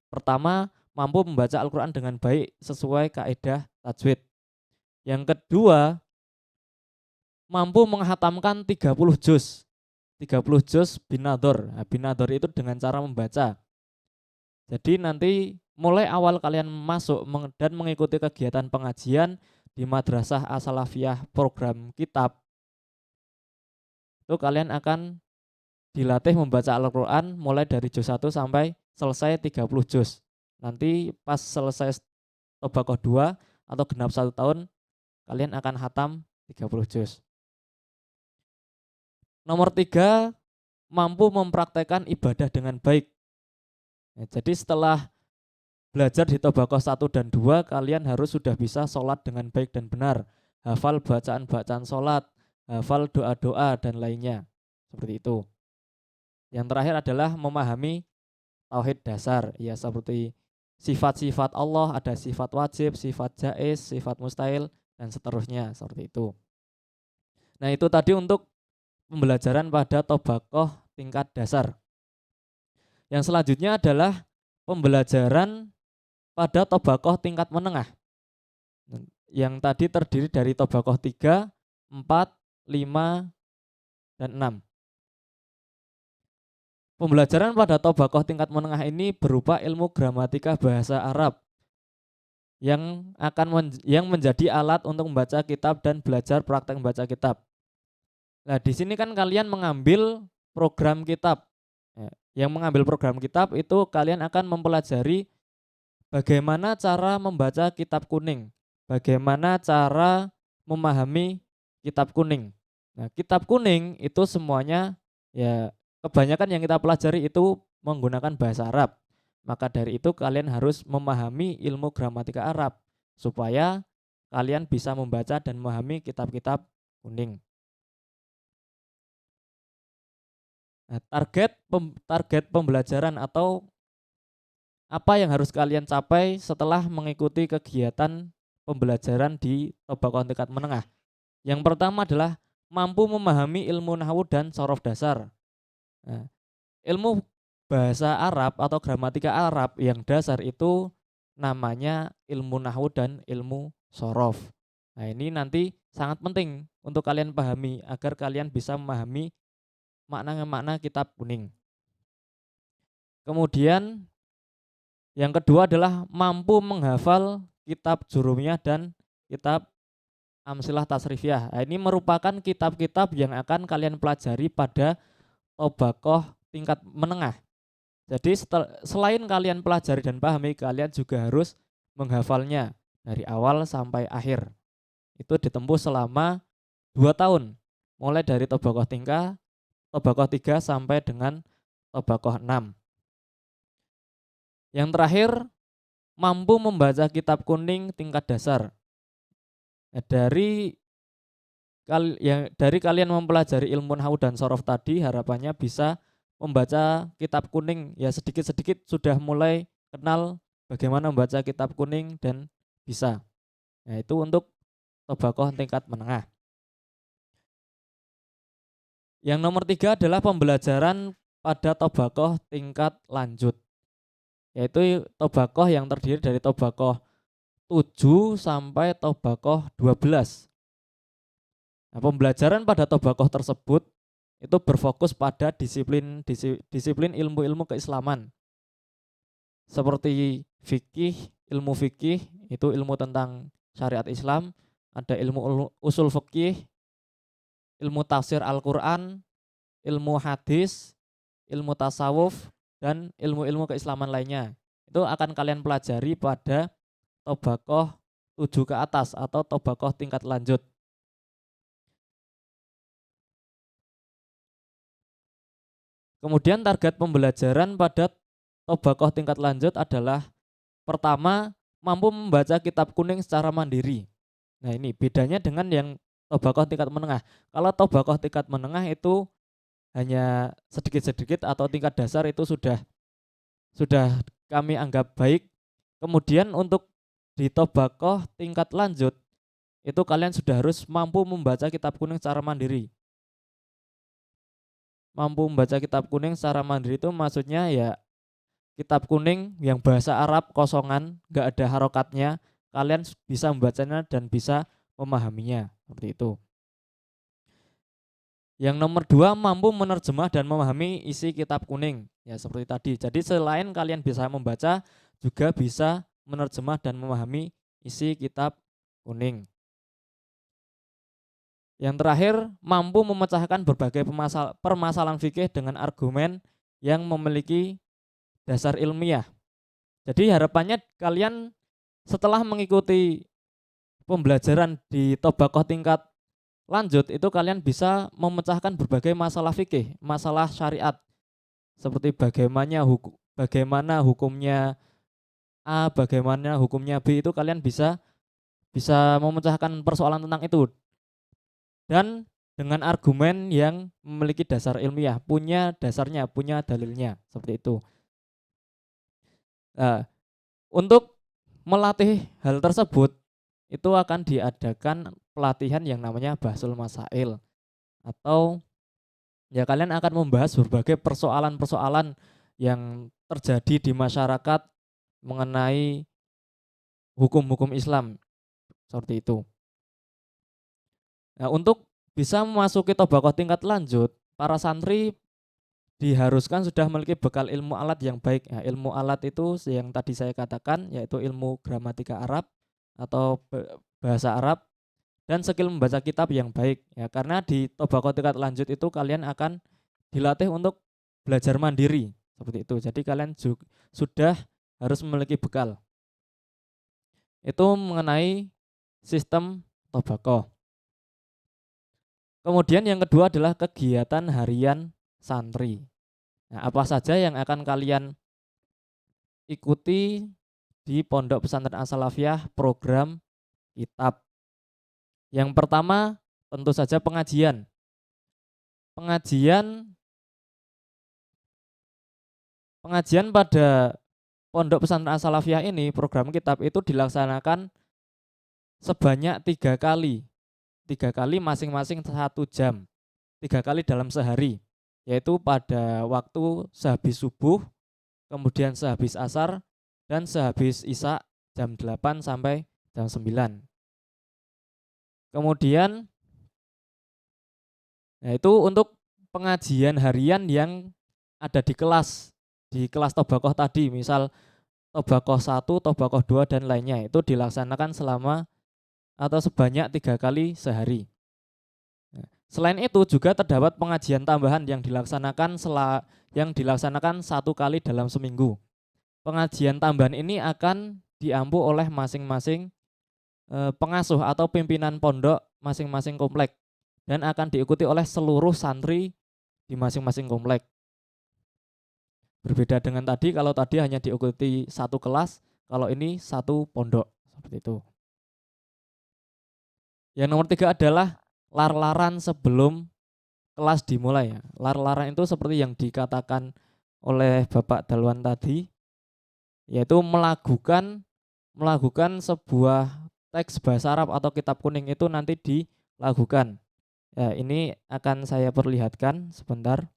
C: Pertama, mampu membaca Al-Quran dengan baik sesuai kaidah tajwid. Yang kedua, mampu menghatamkan 30 juz. 30 juz binador. Nah, binador itu dengan cara membaca. Jadi nanti mulai awal kalian masuk dan mengikuti kegiatan pengajian di Madrasah As-Salafiyah program kitab, itu kalian akan dilatih membaca Al-Quran mulai dari juz 1 sampai selesai 30 juz. Nanti pas selesai Tobaqoh 2 atau genap 1 tahun, kalian akan hatam 30 juz. Nomor 3, mampu mempraktekkan ibadah dengan baik. Nah, jadi setelah belajar di Tobaqoh 1 dan 2, kalian harus sudah bisa sholat dengan baik dan benar, hafal bacaan-bacaan sholat, hafal doa-doa dan lainnya. Seperti itu. Yang terakhir adalah memahami tauhid dasar, ya seperti sifat-sifat Allah, ada sifat wajib, sifat jaiz, sifat mustahil, dan seterusnya, seperti itu. Nah, itu tadi untuk pembelajaran pada Tobaqoh tingkat dasar. Yang selanjutnya adalah pembelajaran pada Tobaqoh tingkat menengah. Yang tadi terdiri dari Tobaqoh 3, 4, 5, dan 6. Pembelajaran pada Tobaqoh tingkat menengah ini berupa ilmu gramatika bahasa Arab yang menjadi alat untuk membaca kitab dan belajar praktek membaca kitab. Nah, di sini kan kalian mengambil program kitab. Yang mengambil program kitab itu kalian akan mempelajari bagaimana cara membaca kitab kuning, bagaimana cara memahami kitab kuning. Nah, kitab kuning itu semuanya ya kebanyakan yang kita pelajari itu menggunakan bahasa Arab. Maka dari itu kalian harus memahami ilmu gramatika Arab supaya kalian bisa membaca dan memahami kitab-kitab kuning. Nah, target pembelajaran atau apa yang harus kalian capai setelah mengikuti kegiatan pembelajaran di Tobaqoh tingkat menengah. Yang pertama adalah mampu memahami ilmu nahwu dan sorof dasar. Nah, ilmu bahasa Arab atau gramatika Arab yang dasar itu namanya ilmu nahwu dan ilmu sorof. Nah, ini nanti sangat penting untuk kalian pahami agar kalian bisa memahami makna-makna kitab kuning. Kemudian yang kedua adalah mampu menghafal kitab Jurumiyah dan kitab Amsilah Tasrifiyah. Nah, ini merupakan kitab-kitab yang akan kalian pelajari pada Tobaqoh tingkat menengah. Jadi selain kalian pelajari dan pahami, kalian juga harus menghafalnya dari awal sampai akhir. Itu ditempuh selama 2 tahun. Mulai dari Tobaqoh 3 sampai dengan Tobaqoh 6. Yang terakhir, mampu membaca kitab kuning tingkat dasar. Nah, dari kalian mempelajari ilmu nahwu dan sorof tadi, harapannya bisa membaca kitab kuning ya, sedikit-sedikit sudah mulai kenal bagaimana membaca kitab kuning dan bisa. Nah, itu untuk Tobaqoh tingkat menengah. Yang nomor 3 adalah pembelajaran pada Tobaqoh tingkat lanjut, yaitu Tobaqoh yang terdiri dari Tobaqoh 7 sampai Tobaqoh 12. Nah, pembelajaran pada Tobaqoh tersebut itu berfokus pada disiplin ilmu-ilmu keislaman seperti ilmu fikih itu ilmu tentang syariat Islam, ada ilmu usul fikih, ilmu tafsir Al-Quran, ilmu hadis, ilmu tasawuf, dan ilmu-ilmu keislaman lainnya. Itu akan kalian pelajari pada Tobaqoh 7 ke atas atau Tobaqoh tingkat lanjut. Kemudian target pembelajaran pada Tobaqoh tingkat lanjut adalah pertama, mampu membaca kitab kuning secara mandiri. Nah, ini bedanya dengan yang Tobaqoh tingkat menengah. Kalau Tobaqoh tingkat menengah itu hanya sedikit-sedikit atau tingkat dasar itu sudah kami anggap baik. Kemudian untuk di Tobaqoh tingkat lanjut itu kalian sudah harus mampu membaca kitab kuning secara mandiri. Mampu membaca kitab kuning secara mandiri itu maksudnya ya kitab kuning yang bahasa Arab kosongan, gak ada harokatnya, kalian bisa membacanya dan bisa memahaminya, seperti itu. Yang nomor 2, mampu menerjemah dan memahami isi kitab kuning, ya seperti tadi. Jadi selain kalian bisa membaca, juga bisa menerjemah dan memahami isi kitab kuning. Yang terakhir, mampu memecahkan berbagai permasalahan fikih dengan argumen yang memiliki dasar ilmiah. Jadi harapannya kalian setelah mengikuti pembelajaran di Tobaqoh tingkat lanjut itu kalian bisa memecahkan berbagai masalah fikih, masalah syariat. Seperti bagaimana hukumnya A, bagaimana hukumnya B, itu kalian bisa memecahkan persoalan tentang itu. Dan dengan argumen yang memiliki dasar ilmiah, punya dasarnya, punya dalilnya, seperti itu. Nah, untuk melatih hal tersebut itu akan diadakan pelatihan yang namanya Bahsul Masail, atau ya kalian akan membahas berbagai persoalan-persoalan yang terjadi di masyarakat mengenai hukum-hukum Islam, seperti itu. Nah, untuk bisa memasuki Tobaqoh tingkat lanjut, para santri diharuskan sudah memiliki bekal ilmu alat yang baik. Nah, ilmu alat itu yang tadi saya katakan, yaitu ilmu gramatika Arab atau bahasa Arab, dan skill membaca kitab yang baik. Ya, karena di Tobaqoh tingkat lanjut itu kalian akan dilatih untuk belajar mandiri, seperti itu. Jadi kalian sudah harus memiliki bekal. Itu mengenai sistem Tobaqoh. Kemudian yang kedua adalah kegiatan harian santri. Nah, apa saja yang akan kalian ikuti di Pondok Pesantren As-Salafiyah program kitab? Yang pertama tentu saja pengajian. Pengajian pada Pondok Pesantren As-Salafiyah ini, program kitab itu dilaksanakan sebanyak 3 kali. 3 kali masing-masing 1 jam, 3 kali dalam sehari, yaitu pada waktu sehabis subuh, kemudian sehabis asar, dan sehabis isya jam 8 sampai jam 9. Kemudian itu untuk pengajian harian yang ada di kelas Tobakoh tadi, misal Tobakoh 1, Tobakoh 2 dan lainnya, itu dilaksanakan selama atau sebanyak 3 kali sehari. Selain itu juga terdapat pengajian tambahan yang dilaksanakan 1 kali dalam seminggu. Pengajian tambahan ini akan diampu oleh masing-masing pengasuh atau pimpinan pondok masing-masing komplek dan akan diikuti oleh seluruh santri di masing-masing komplek. Berbeda dengan tadi, kalau tadi hanya diikuti 1 kelas, kalau ini 1 pondok, seperti itu. Yang nomor 3 adalah lar-laran sebelum kelas dimulai ya. Lar-laran itu seperti yang dikatakan oleh Bapak Dalwan tadi, yaitu melakukan sebuah teks bahasa Arab atau kitab kuning itu nanti dilakukan. Ya, ini akan saya perlihatkan sebentar.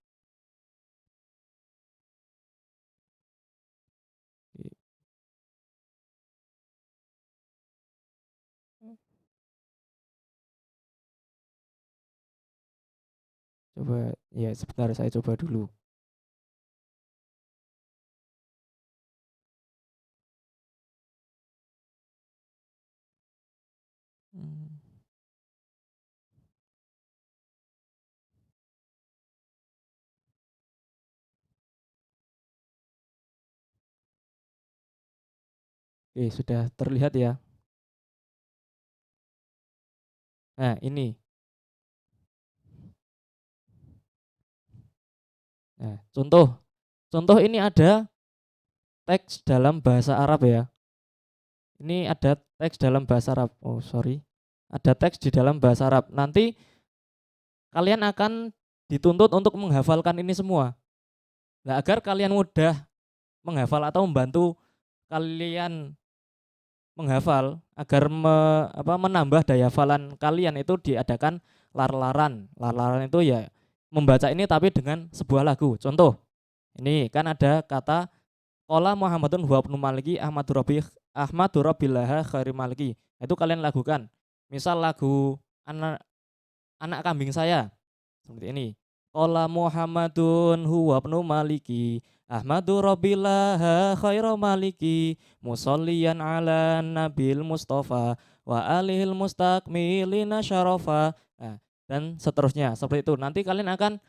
C: Coba ya sebentar, saya coba dulu. Hmm. Oke, sudah terlihat ya. Nah, ini. Nah, contoh ini ada teks dalam bahasa Arab ya. Ini ada teks dalam bahasa Arab. Oh, sorry. Ada teks di dalam bahasa Arab. Nanti kalian akan dituntut untuk menghafalkan ini semua. Nah, agar kalian mudah menghafal atau membantu kalian menghafal, agar menambah daya hafalan kalian, itu diadakan lar-laran. Lar-laran itu ya membaca ini tapi dengan sebuah lagu. Contoh, ini kan ada kata qala Muhammadun huwa ibnu Maliki Ahmadu Rabbillaha khairi Maliki. Itu kalian lakukan. Misal lagu anak kambing saya seperti ini. Qala Muhammadun huwa ibnu Maliki Ahmadu Rabbillaha khairu Maliki musolliyan ala nabil Mustafa wa alihil mustakmilina syarafa. Nah, dan seterusnya seperti itu. Nanti kalian akan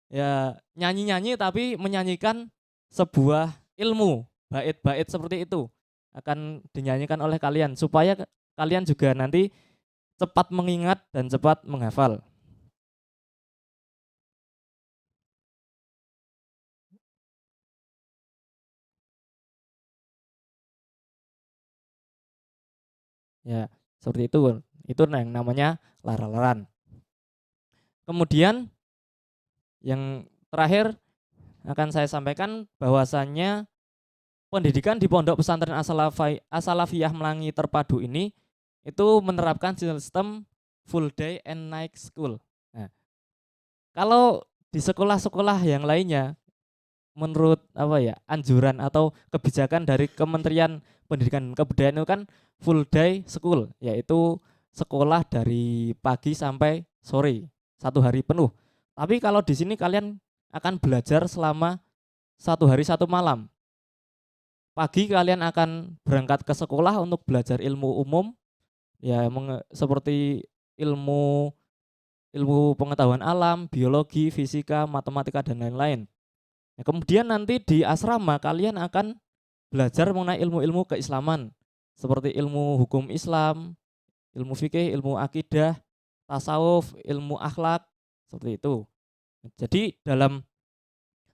C: ya nyanyi-nyanyi tapi menyanyikan sebuah ilmu, bait-bait seperti itu akan dinyanyikan oleh kalian supaya kalian juga nanti cepat mengingat dan cepat menghafal. Ya, seperti itu. Itu yang namanya lar-laran. Kemudian yang terakhir akan saya sampaikan bahwasannya pendidikan di Pondok Pesantren As-Salafiyah Melangi Terpadu ini itu menerapkan sistem full day and night school. Nah, kalau di sekolah-sekolah yang lainnya, menurut anjuran atau kebijakan dari Kementerian Pendidikan dan Kebudayaan itu kan full day school, yaitu sekolah dari pagi sampai sore 1 hari penuh. Tapi kalau di sini kalian akan belajar selama 1 hari 1 malam. Pagi kalian akan berangkat ke sekolah untuk belajar ilmu umum, ya seperti ilmu pengetahuan alam, biologi, fisika, matematika dan lain-lain. Nah, kemudian nanti di asrama kalian akan belajar mengenai ilmu-ilmu keislaman seperti ilmu hukum Islam, ilmu fikih, ilmu akidah, tasawuf, ilmu akhlak, seperti itu. Jadi dalam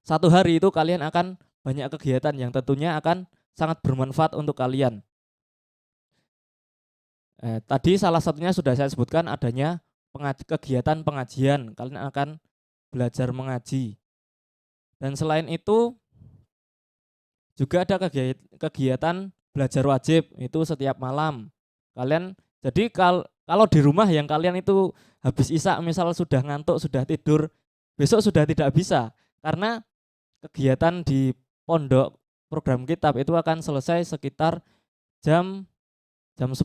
C: 1 hari itu kalian akan banyak kegiatan yang tentunya akan sangat bermanfaat untuk kalian. Tadi salah satunya sudah saya sebutkan, adanya kegiatan pengajian. Kalian akan belajar mengaji. Dan selain itu juga ada kegiatan belajar wajib, itu setiap malam. Kalian jadi kalau di rumah yang kalian itu habis isya misal sudah ngantuk, sudah tidur, besok sudah tidak bisa karena kegiatan di pondok program kitab itu akan selesai sekitar jam 10.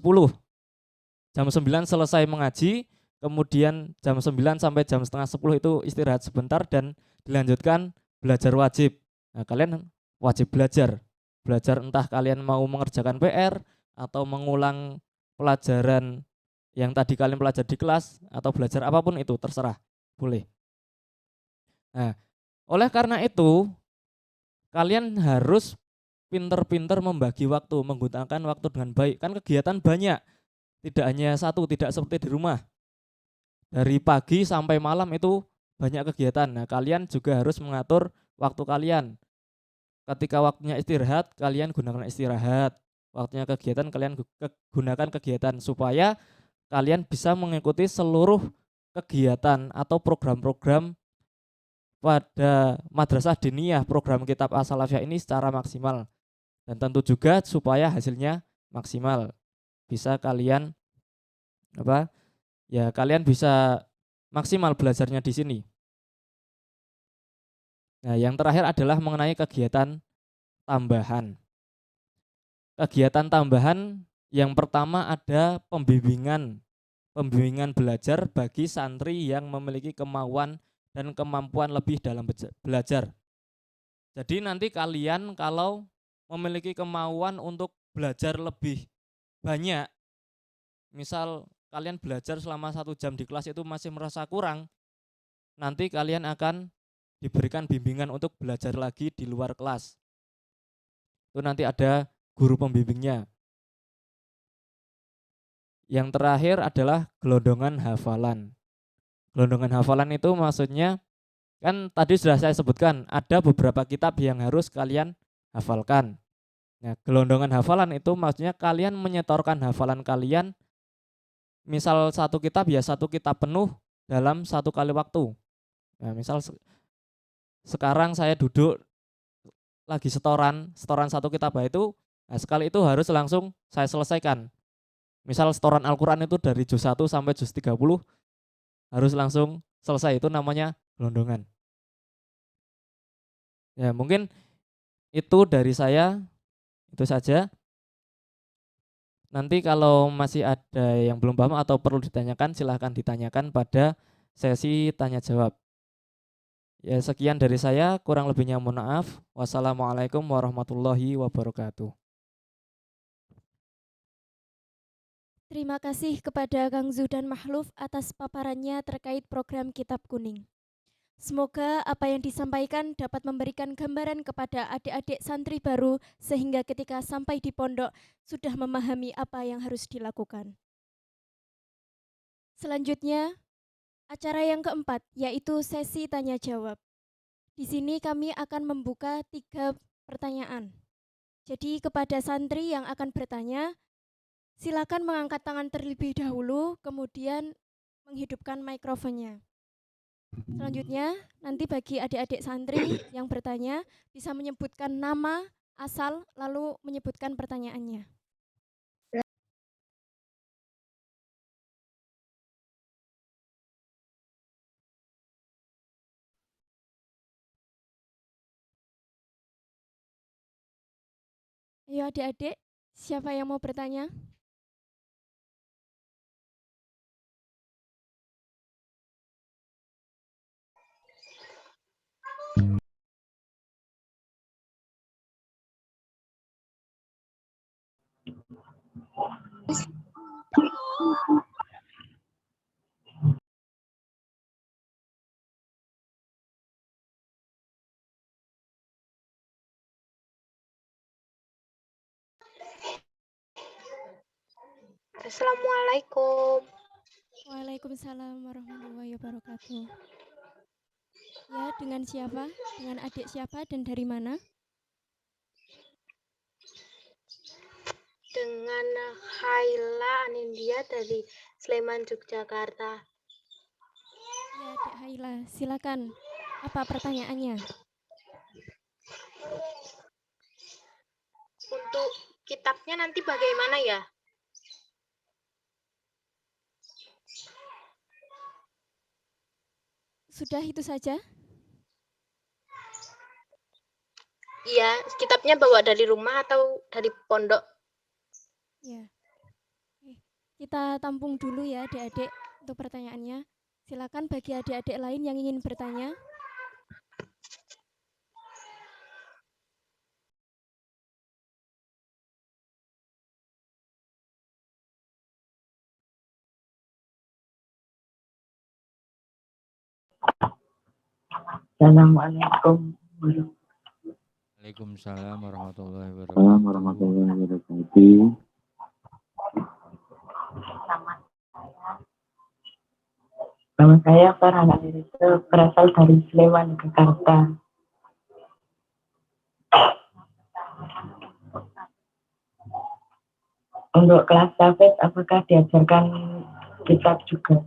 C: jam 9 selesai mengaji, kemudian jam 9 sampai jam setengah 10 itu istirahat sebentar dan dilanjutkan belajar wajib. Nah, kalian wajib belajar. Belajar entah kalian mau mengerjakan PR atau mengulang pelajaran yang tadi kalian pelajari di kelas atau belajar apapun itu terserah, boleh. Nah, oleh karena itu kalian harus pinter-pinter membagi waktu, menggunakan waktu dengan baik. Kan kegiatan banyak, tidak hanya satu, tidak seperti di rumah. Dari pagi sampai malam itu banyak kegiatan. Nah, kalian juga harus mengatur waktu kalian. Ketika waktunya istirahat, kalian gunakan istirahat. Waktunya kegiatan, kalian gunakan kegiatan supaya kalian bisa mengikuti seluruh kegiatan atau program-program pada Madrasah Diniyah, program Kitab As-Salafiyah ini secara maksimal. Dan tentu juga supaya hasilnya maksimal. Bisa kalian kalian bisa maksimal belajarnya di sini. Nah, yang terakhir adalah mengenai kegiatan tambahan. Kegiatan tambahan yang pertama ada pembimbingan belajar bagi santri yang memiliki kemauan dan kemampuan lebih dalam belajar. Jadi nanti kalian kalau memiliki kemauan untuk belajar lebih banyak, misal kalian belajar selama 1 jam di kelas itu masih merasa kurang, nanti kalian akan diberikan bimbingan untuk belajar lagi di luar kelas. Itu nanti ada guru pembimbingnya. Yang terakhir adalah gelondongan hafalan. Gelondongan hafalan itu maksudnya, kan tadi sudah saya sebutkan, ada beberapa kitab yang harus kalian hafalkan. Nah, gelondongan hafalan itu maksudnya kalian menyetorkan hafalan kalian, misal satu kitab ya satu kitab penuh dalam 1 kali waktu. Nah, misal sekarang saya duduk lagi setoran 1 kitab itu, nah sekali itu harus langsung saya selesaikan. Misal setoran Al-Quran itu dari juz 1 sampai juz 30 harus langsung selesai, itu namanya gelondongan. Ya, mungkin itu dari saya, itu saja. Nanti kalau masih ada yang belum paham atau perlu ditanyakan, silahkan ditanyakan pada sesi tanya jawab. Ya, sekian dari saya, kurang lebihnya mohon maaf. Wassalamualaikum warahmatullahi wabarakatuh.
A: Terima kasih kepada Kang Zu dan Mahluf atas paparannya terkait program Kitab Kuning. Semoga apa yang disampaikan dapat memberikan gambaran kepada adik-adik santri baru sehingga ketika sampai di pondok sudah memahami apa yang harus dilakukan. Selanjutnya, acara yang keempat yaitu sesi tanya jawab. Di sini kami akan membuka 3 pertanyaan. Jadi kepada santri yang akan bertanya, silakan mengangkat tangan terlebih dahulu, kemudian menghidupkan mikrofonnya. Selanjutnya, nanti bagi adik-adik santri yang bertanya bisa menyebutkan nama, asal, lalu menyebutkan pertanyaannya. Ayo adik-adik, siapa yang mau bertanya?
D: Assalamualaikum.
A: Waalaikumsalam warahmatullahi wabarakatuh. Ya, dengan siapa? Dengan adik siapa dan dari mana?
D: Dengan Haila Anindya dari Sleman, Yogyakarta.
A: Ya, Adik Haila, silakan. Apa pertanyaannya?
D: Untuk kitabnya nanti bagaimana ya?
A: Sudah itu saja?
D: Iya, kitabnya bawa dari rumah atau dari pondok?
A: Ya. Kita tampung dulu ya adik-adik untuk pertanyaannya. Silakan bagi adik-adik lain yang ingin bertanya.
E: Assalamualaikum
B: Waalaikumsalam warahmatullahi wabarakatuh.
E: warahmatullahi wabarakatuh. Nama saya Farhana Lirito, berasal dari Sleman, Jakarta. Untuk kelas tafsir, apakah diajarkan kitab juga?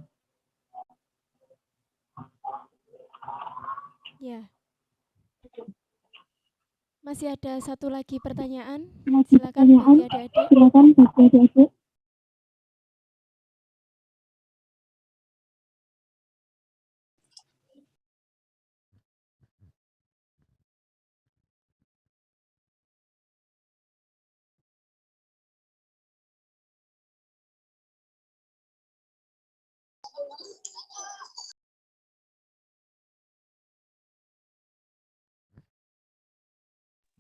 A: Ya. Masih ada satu lagi pertanyaan.
E: Lagi
A: Silakan
E: pertanyaan,
A: bagi adik-adik.
E: silakan bagi adik-adik.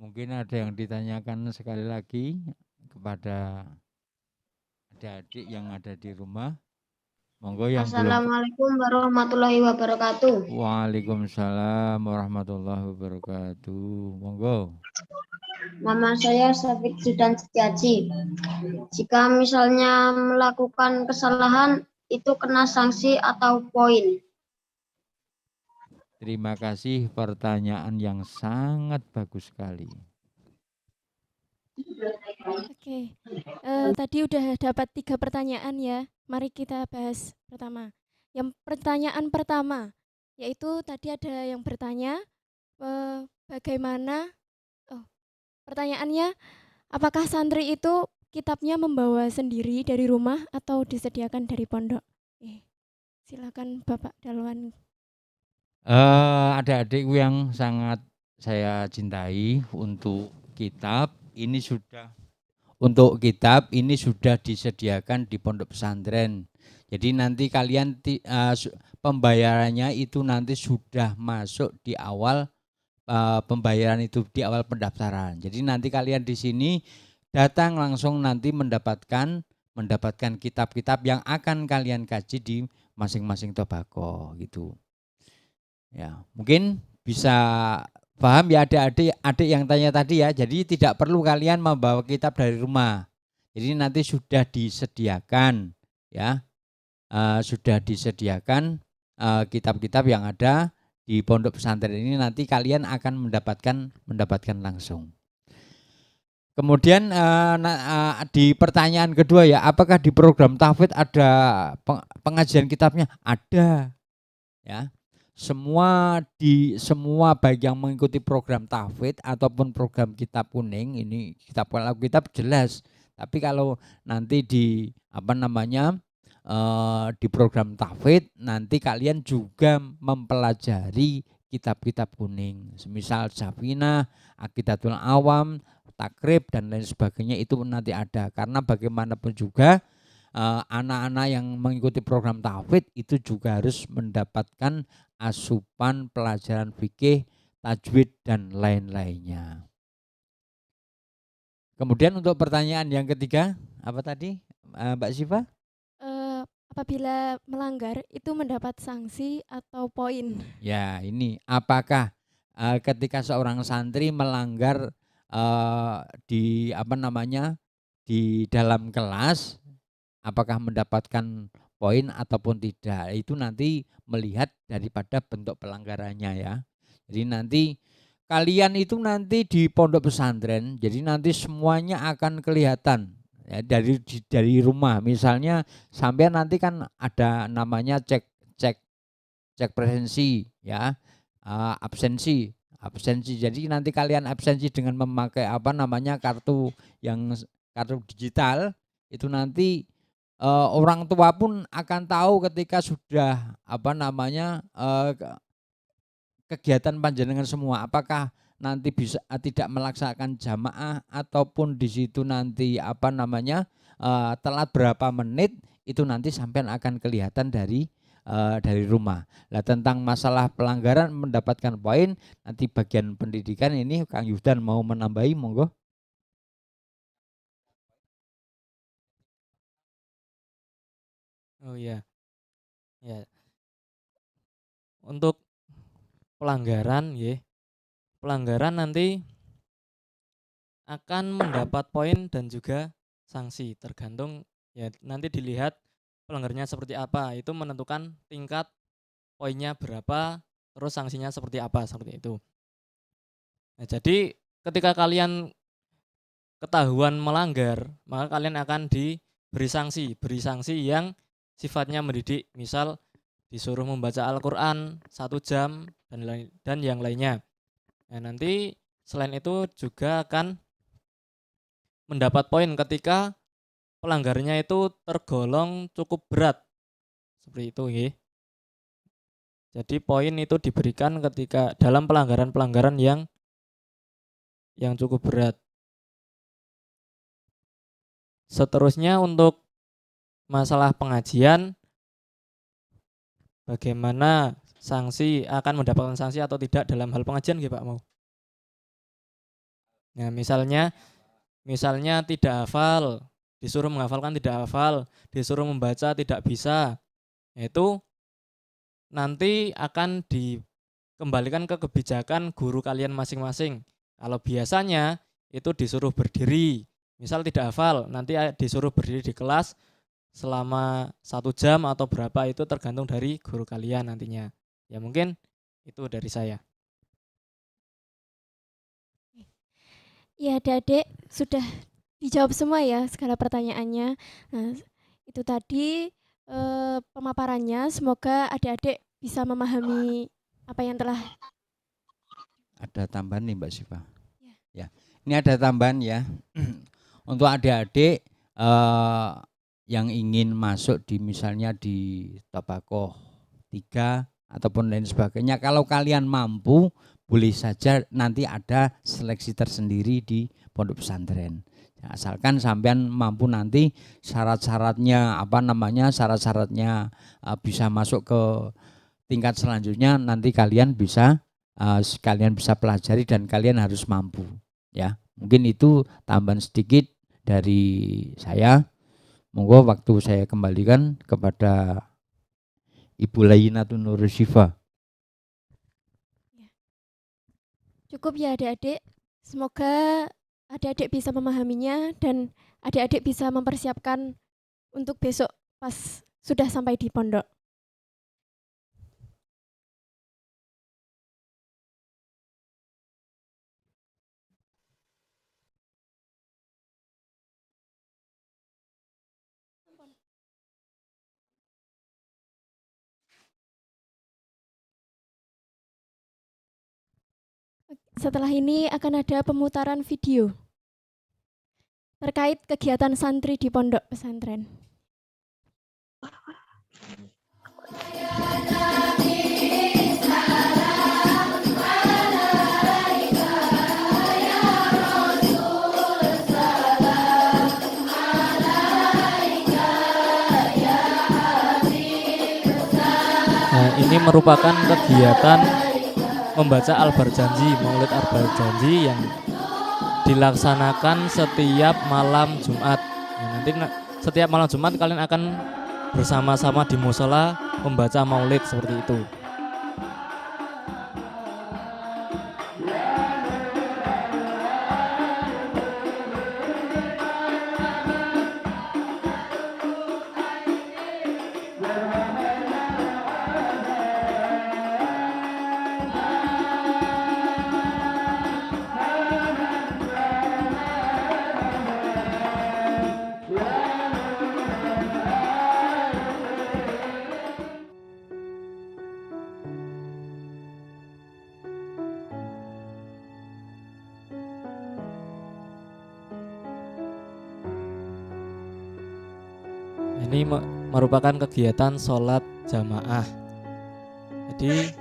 B: Mungkin ada yang ditanyakan sekali lagi kepada adik-adik yang ada di rumah. Monggo yang belum.
F: Assalamualaikum warahmatullahi wabarakatuh.
B: Waalaikumsalam warahmatullahi wabarakatuh. Monggo.
F: Nama saya Syafiq Zidan Setiaji. Jika misalnya melakukan kesalahan, itu kena sanksi atau poin?
B: Terima kasih, pertanyaan yang sangat bagus sekali.
A: Oke. Tadi udah dapat 3 pertanyaan ya. Mari kita bahas pertama. Yang pertanyaan pertama, yaitu tadi ada yang bertanya bagaimana pertanyaannya, apakah santri itu kitabnya membawa sendiri dari rumah atau disediakan dari pondok? Silakan Bapak Dalwan.
B: Adik-adikku yang sangat saya cintai, untuk kitab ini sudah disediakan di pondok pesantren. Jadi nanti kalian pembayarannya itu nanti sudah masuk di awal pembayaran itu, di awal pendaftaran. Jadi nanti kalian di sini datang langsung nanti mendapatkan kitab-kitab yang akan kalian kaji di masing-masing tobako gitu. Ya, mungkin bisa paham ya adik yang tanya tadi ya. Jadi tidak perlu kalian membawa kitab dari rumah. Jadi nanti sudah disediakan ya, sudah disediakan kitab-kitab yang ada di pondok pesantren ini, nanti kalian akan mendapatkan langsung. Kemudian di pertanyaan kedua ya, apakah di program tahfidz ada pengajian kitabnya? Ada ya. Semua baik yang mengikuti program tahfidz ataupun program kitab kuning, ini kitab jelas. Tapi kalau nanti di di program tahfidz, nanti kalian juga mempelajari kitab-kitab kuning, semisal Safinah, Aqidatul Awam, Takrib dan lain sebagainya, itu nanti ada. Karena bagaimanapun juga anak-anak yang mengikuti program tahfidz itu juga harus mendapatkan asupan pelajaran fikih, tajwid dan lain-lainnya. Kemudian untuk pertanyaan yang ketiga, apa tadi Mbak Syifa?
A: Apabila melanggar itu mendapat sanksi atau poin?
B: Ya, ini apakah ketika seorang santri melanggar di di dalam kelas, apakah mendapatkan poin ataupun tidak, itu nanti melihat daripada bentuk pelanggarannya ya. Jadi nanti kalian itu nanti di pondok pesantren, jadi nanti semuanya akan kelihatan ya, dari rumah. Misalnya sampai nanti kan ada namanya cek presensi ya, absensi. Jadi nanti kalian absensi dengan memakai kartu digital, itu nanti orang tua pun akan tahu ketika sudah kegiatan panjenengan semua, apakah nanti bisa tidak melaksanakan jamaah ataupun di situ nanti telat berapa menit itu nanti sampean akan kelihatan dari rumah. Lah tentang masalah pelanggaran mendapatkan poin, nanti bagian pendidikan ini Kang Yudan mau menambahi, monggo.
C: Oh iya. Ya. Untuk pelanggaran nggih. Pelanggaran nanti akan mendapat poin dan juga sanksi, tergantung ya nanti dilihat pelanggarnya seperti apa, itu menentukan tingkat poinnya berapa, terus sanksinya seperti apa, seperti itu. Nah, jadi ketika kalian ketahuan melanggar, maka kalian akan beri sanksi yang sifatnya mendidik, misal disuruh membaca Al-Qur'an 1 jam dan yang lainnya. Nah, nanti selain itu juga akan mendapat poin ketika pelanggarnya itu tergolong cukup berat. Seperti itu nggih. Jadi poin itu diberikan ketika dalam pelanggaran-pelanggaran yang cukup berat. Seterusnya untuk masalah pengajian, bagaimana sanksi akan mendapatkan sanksi atau tidak dalam hal pengajian nggih Pak mau? Nah, misalnya tidak hafal, disuruh menghafalkan tidak hafal, disuruh membaca tidak bisa. Itu nanti akan dikembalikan ke kebijakan guru kalian masing-masing. Kalau biasanya itu disuruh berdiri, misal tidak hafal, nanti disuruh berdiri di kelas selama 1 jam atau berapa, itu tergantung dari guru kalian nantinya. Ya mungkin itu dari saya.
A: Ya adik-adik sudah dijawab semua ya segala pertanyaannya. Nah, itu tadi pemaparannya, semoga adik-adik bisa memahami apa yang telah.
B: Ada tambahan nih Mbak Siva.
A: Ya.
B: Ya, ini ada tambahan ya. Untuk adik-adik yang ingin masuk di misalnya di Tabakoh 3 ataupun lain sebagainya, kalau kalian mampu boleh saja nanti ada seleksi tersendiri di pondok pesantren. Asalkan sampean mampu nanti syarat-syaratnya syarat-syaratnya bisa masuk ke tingkat selanjutnya, nanti kalian bisa pelajari dan kalian harus mampu ya. Mungkin itu tambahan sedikit dari saya. Monggo waktu saya kembalikan kepada Ibu Layinatun Nur Syifa.
A: Cukup ya adik-adik, semoga adik-adik bisa memahaminya dan adik-adik bisa mempersiapkan untuk besok pas sudah sampai di pondok. Setelah ini akan ada pemutaran video terkait kegiatan santri di pondok pesantren.
C: Nah, ini merupakan kegiatan membaca Al-Barjanji, Maulid Al-Barjanji yang dilaksanakan setiap malam Jumat. Nah, nanti setiap malam Jumat kalian akan bersama-sama di musola membaca Maulid seperti itu. Ini merupakan kegiatan sholat jamaah. Jadi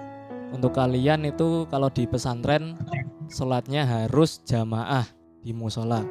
C: untuk kalian itu kalau di pesantren sholatnya harus jamaah di musola.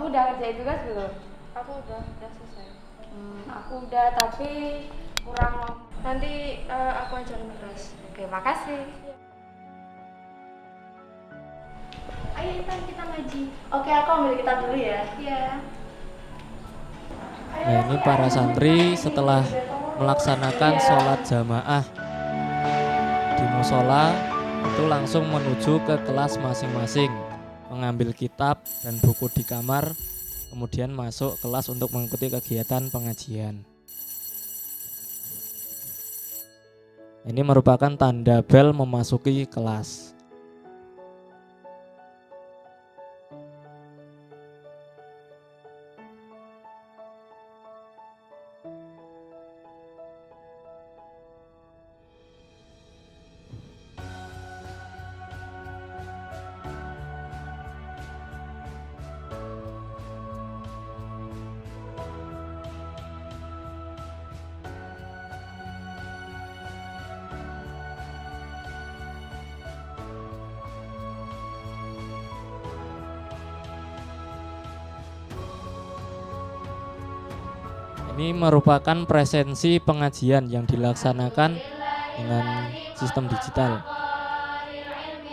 G: Kamu udah ngerjain tugas belum?
H: Aku udah selesai.
G: Aku udah, tapi kurang.
H: Nanti aku ajarin kelas.
G: Oke, makasih.
H: Ayo Intan, kita ngaji.
G: Oke, aku ambil kitab dulu ya.
H: Iya.
C: Nah, ini para santri setelah melaksanakan sholat jamaah di musola itu langsung menuju ke kelas masing-masing, mengambil kitab dan buku di kamar, kemudian masuk kelas untuk mengikuti kegiatan pengajian. Ini merupakan tanda bel memasuki kelas. Ini merupakan presensi pengajian yang dilaksanakan dengan sistem digital.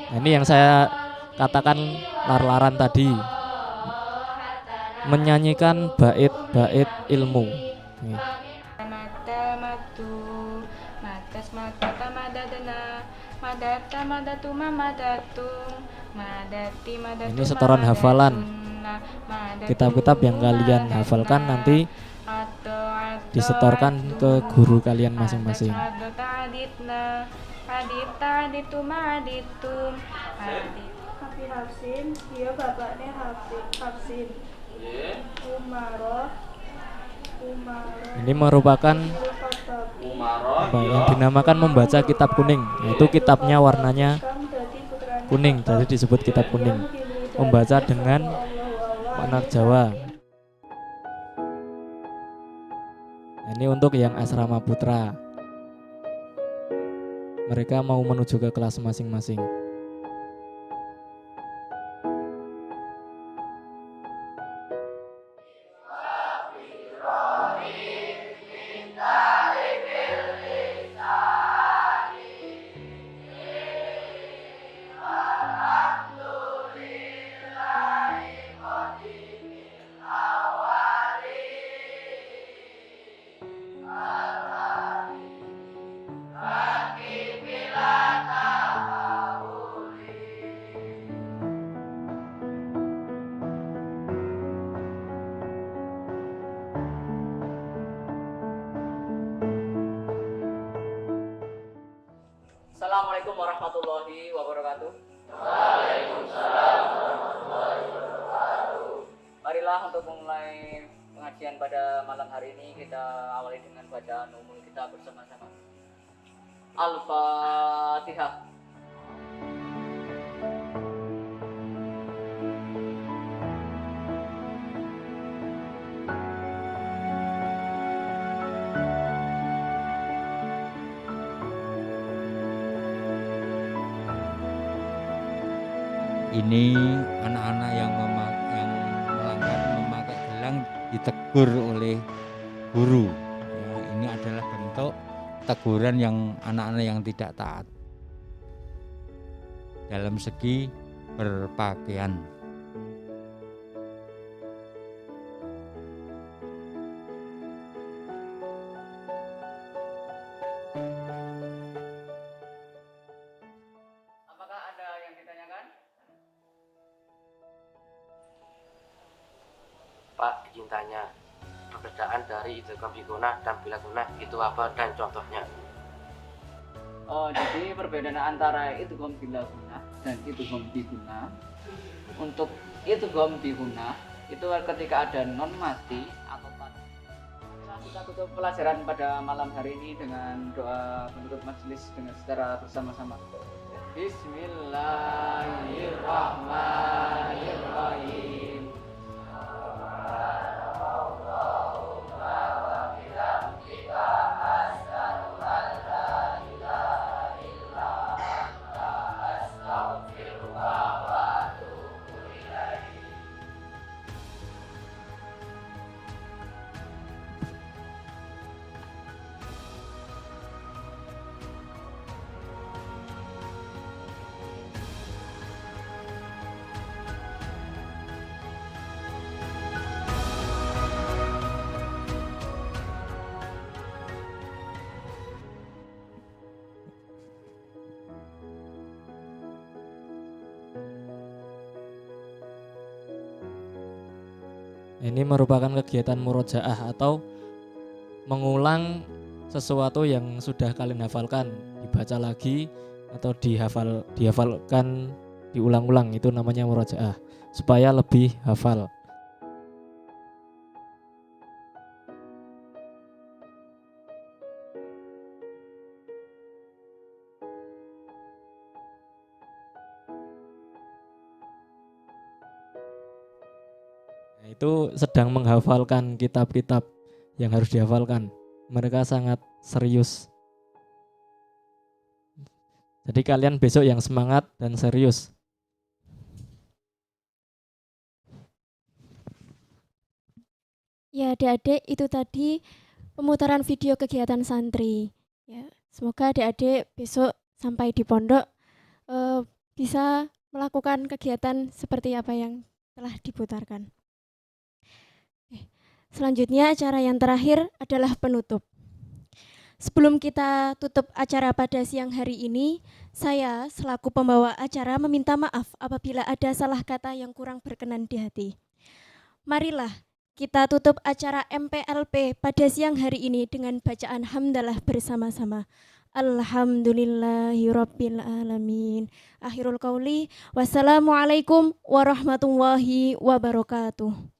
C: Nah, ini yang saya katakan lar-laran tadi, menyanyikan bait-bait ilmu. Nih. Ini setoran hafalan. Kitab-kitab yang kalian hafalkan nanti disetorkan ke guru kalian masing-masing.
H: Hafsin, dia bapaknya Hafsin. Umaroh.
C: Ini merupakan yang dinamakan membaca kitab kuning, yaitu kitabnya warnanya kuning, jadi disebut kitab kuning. Membaca dengan anak Jawa. Ini untuk yang asrama putra. Mereka mau menuju ke kelas masing-masing.
I: Assalamualaikum warahmatullahi wabarakatuh.
J: Waalaikumsalam warahmatullahi wabarakatuh.
I: Marilah untuk memulai pengajian pada malam hari ini kita awali dengan bacaan umum kita bersama-sama. Al-Fatihah.
B: Ini anak-anak yang melanggar memakai gelang ditegur oleh guru. Ya, ini adalah bentuk teguran yang anak-anak yang tidak taat dalam segi berpakaian.
I: Apakah ada yang ditanyakan?
J: Pak, izin tanya, perbedaan dari idgham bigunah dan bila gunah itu apa dan contohnya?
I: Oh, jadi perbedaan antara idgham bila gunah dan idgham bigunah. Untuk idgham bigunah itu ketika ada non mati atau mati. Kita tutup pelajaran pada malam hari ini dengan doa penutup majelis dengan secara bersama-sama. Bismillahirrahmanirrahim.
C: Ini merupakan kegiatan murojaah atau mengulang sesuatu yang sudah kalian hafalkan, dibaca lagi atau dihafalkan diulang-ulang, itu namanya murojaah supaya lebih hafal. Nah, itu sedang menghafalkan kitab-kitab yang harus dihafalkan. Mereka sangat serius. Jadi kalian besok yang semangat dan serius.
A: Ya adik-adik, itu tadi pemutaran video kegiatan santri. Ya, semoga adik-adik besok sampai di pondok bisa melakukan kegiatan seperti apa yang telah diputarkan. Selanjutnya acara yang terakhir adalah penutup. Sebelum kita tutup acara pada siang hari ini, saya selaku pembawa acara meminta maaf apabila ada salah kata yang kurang berkenan di hati. Marilah kita tutup acara MPLP pada siang hari ini dengan bacaan hamdalah bersama-sama. Alhamdulillahirabbil alamin. Akhirul qauli wassalamualaikum warahmatullahi wabarakatuh.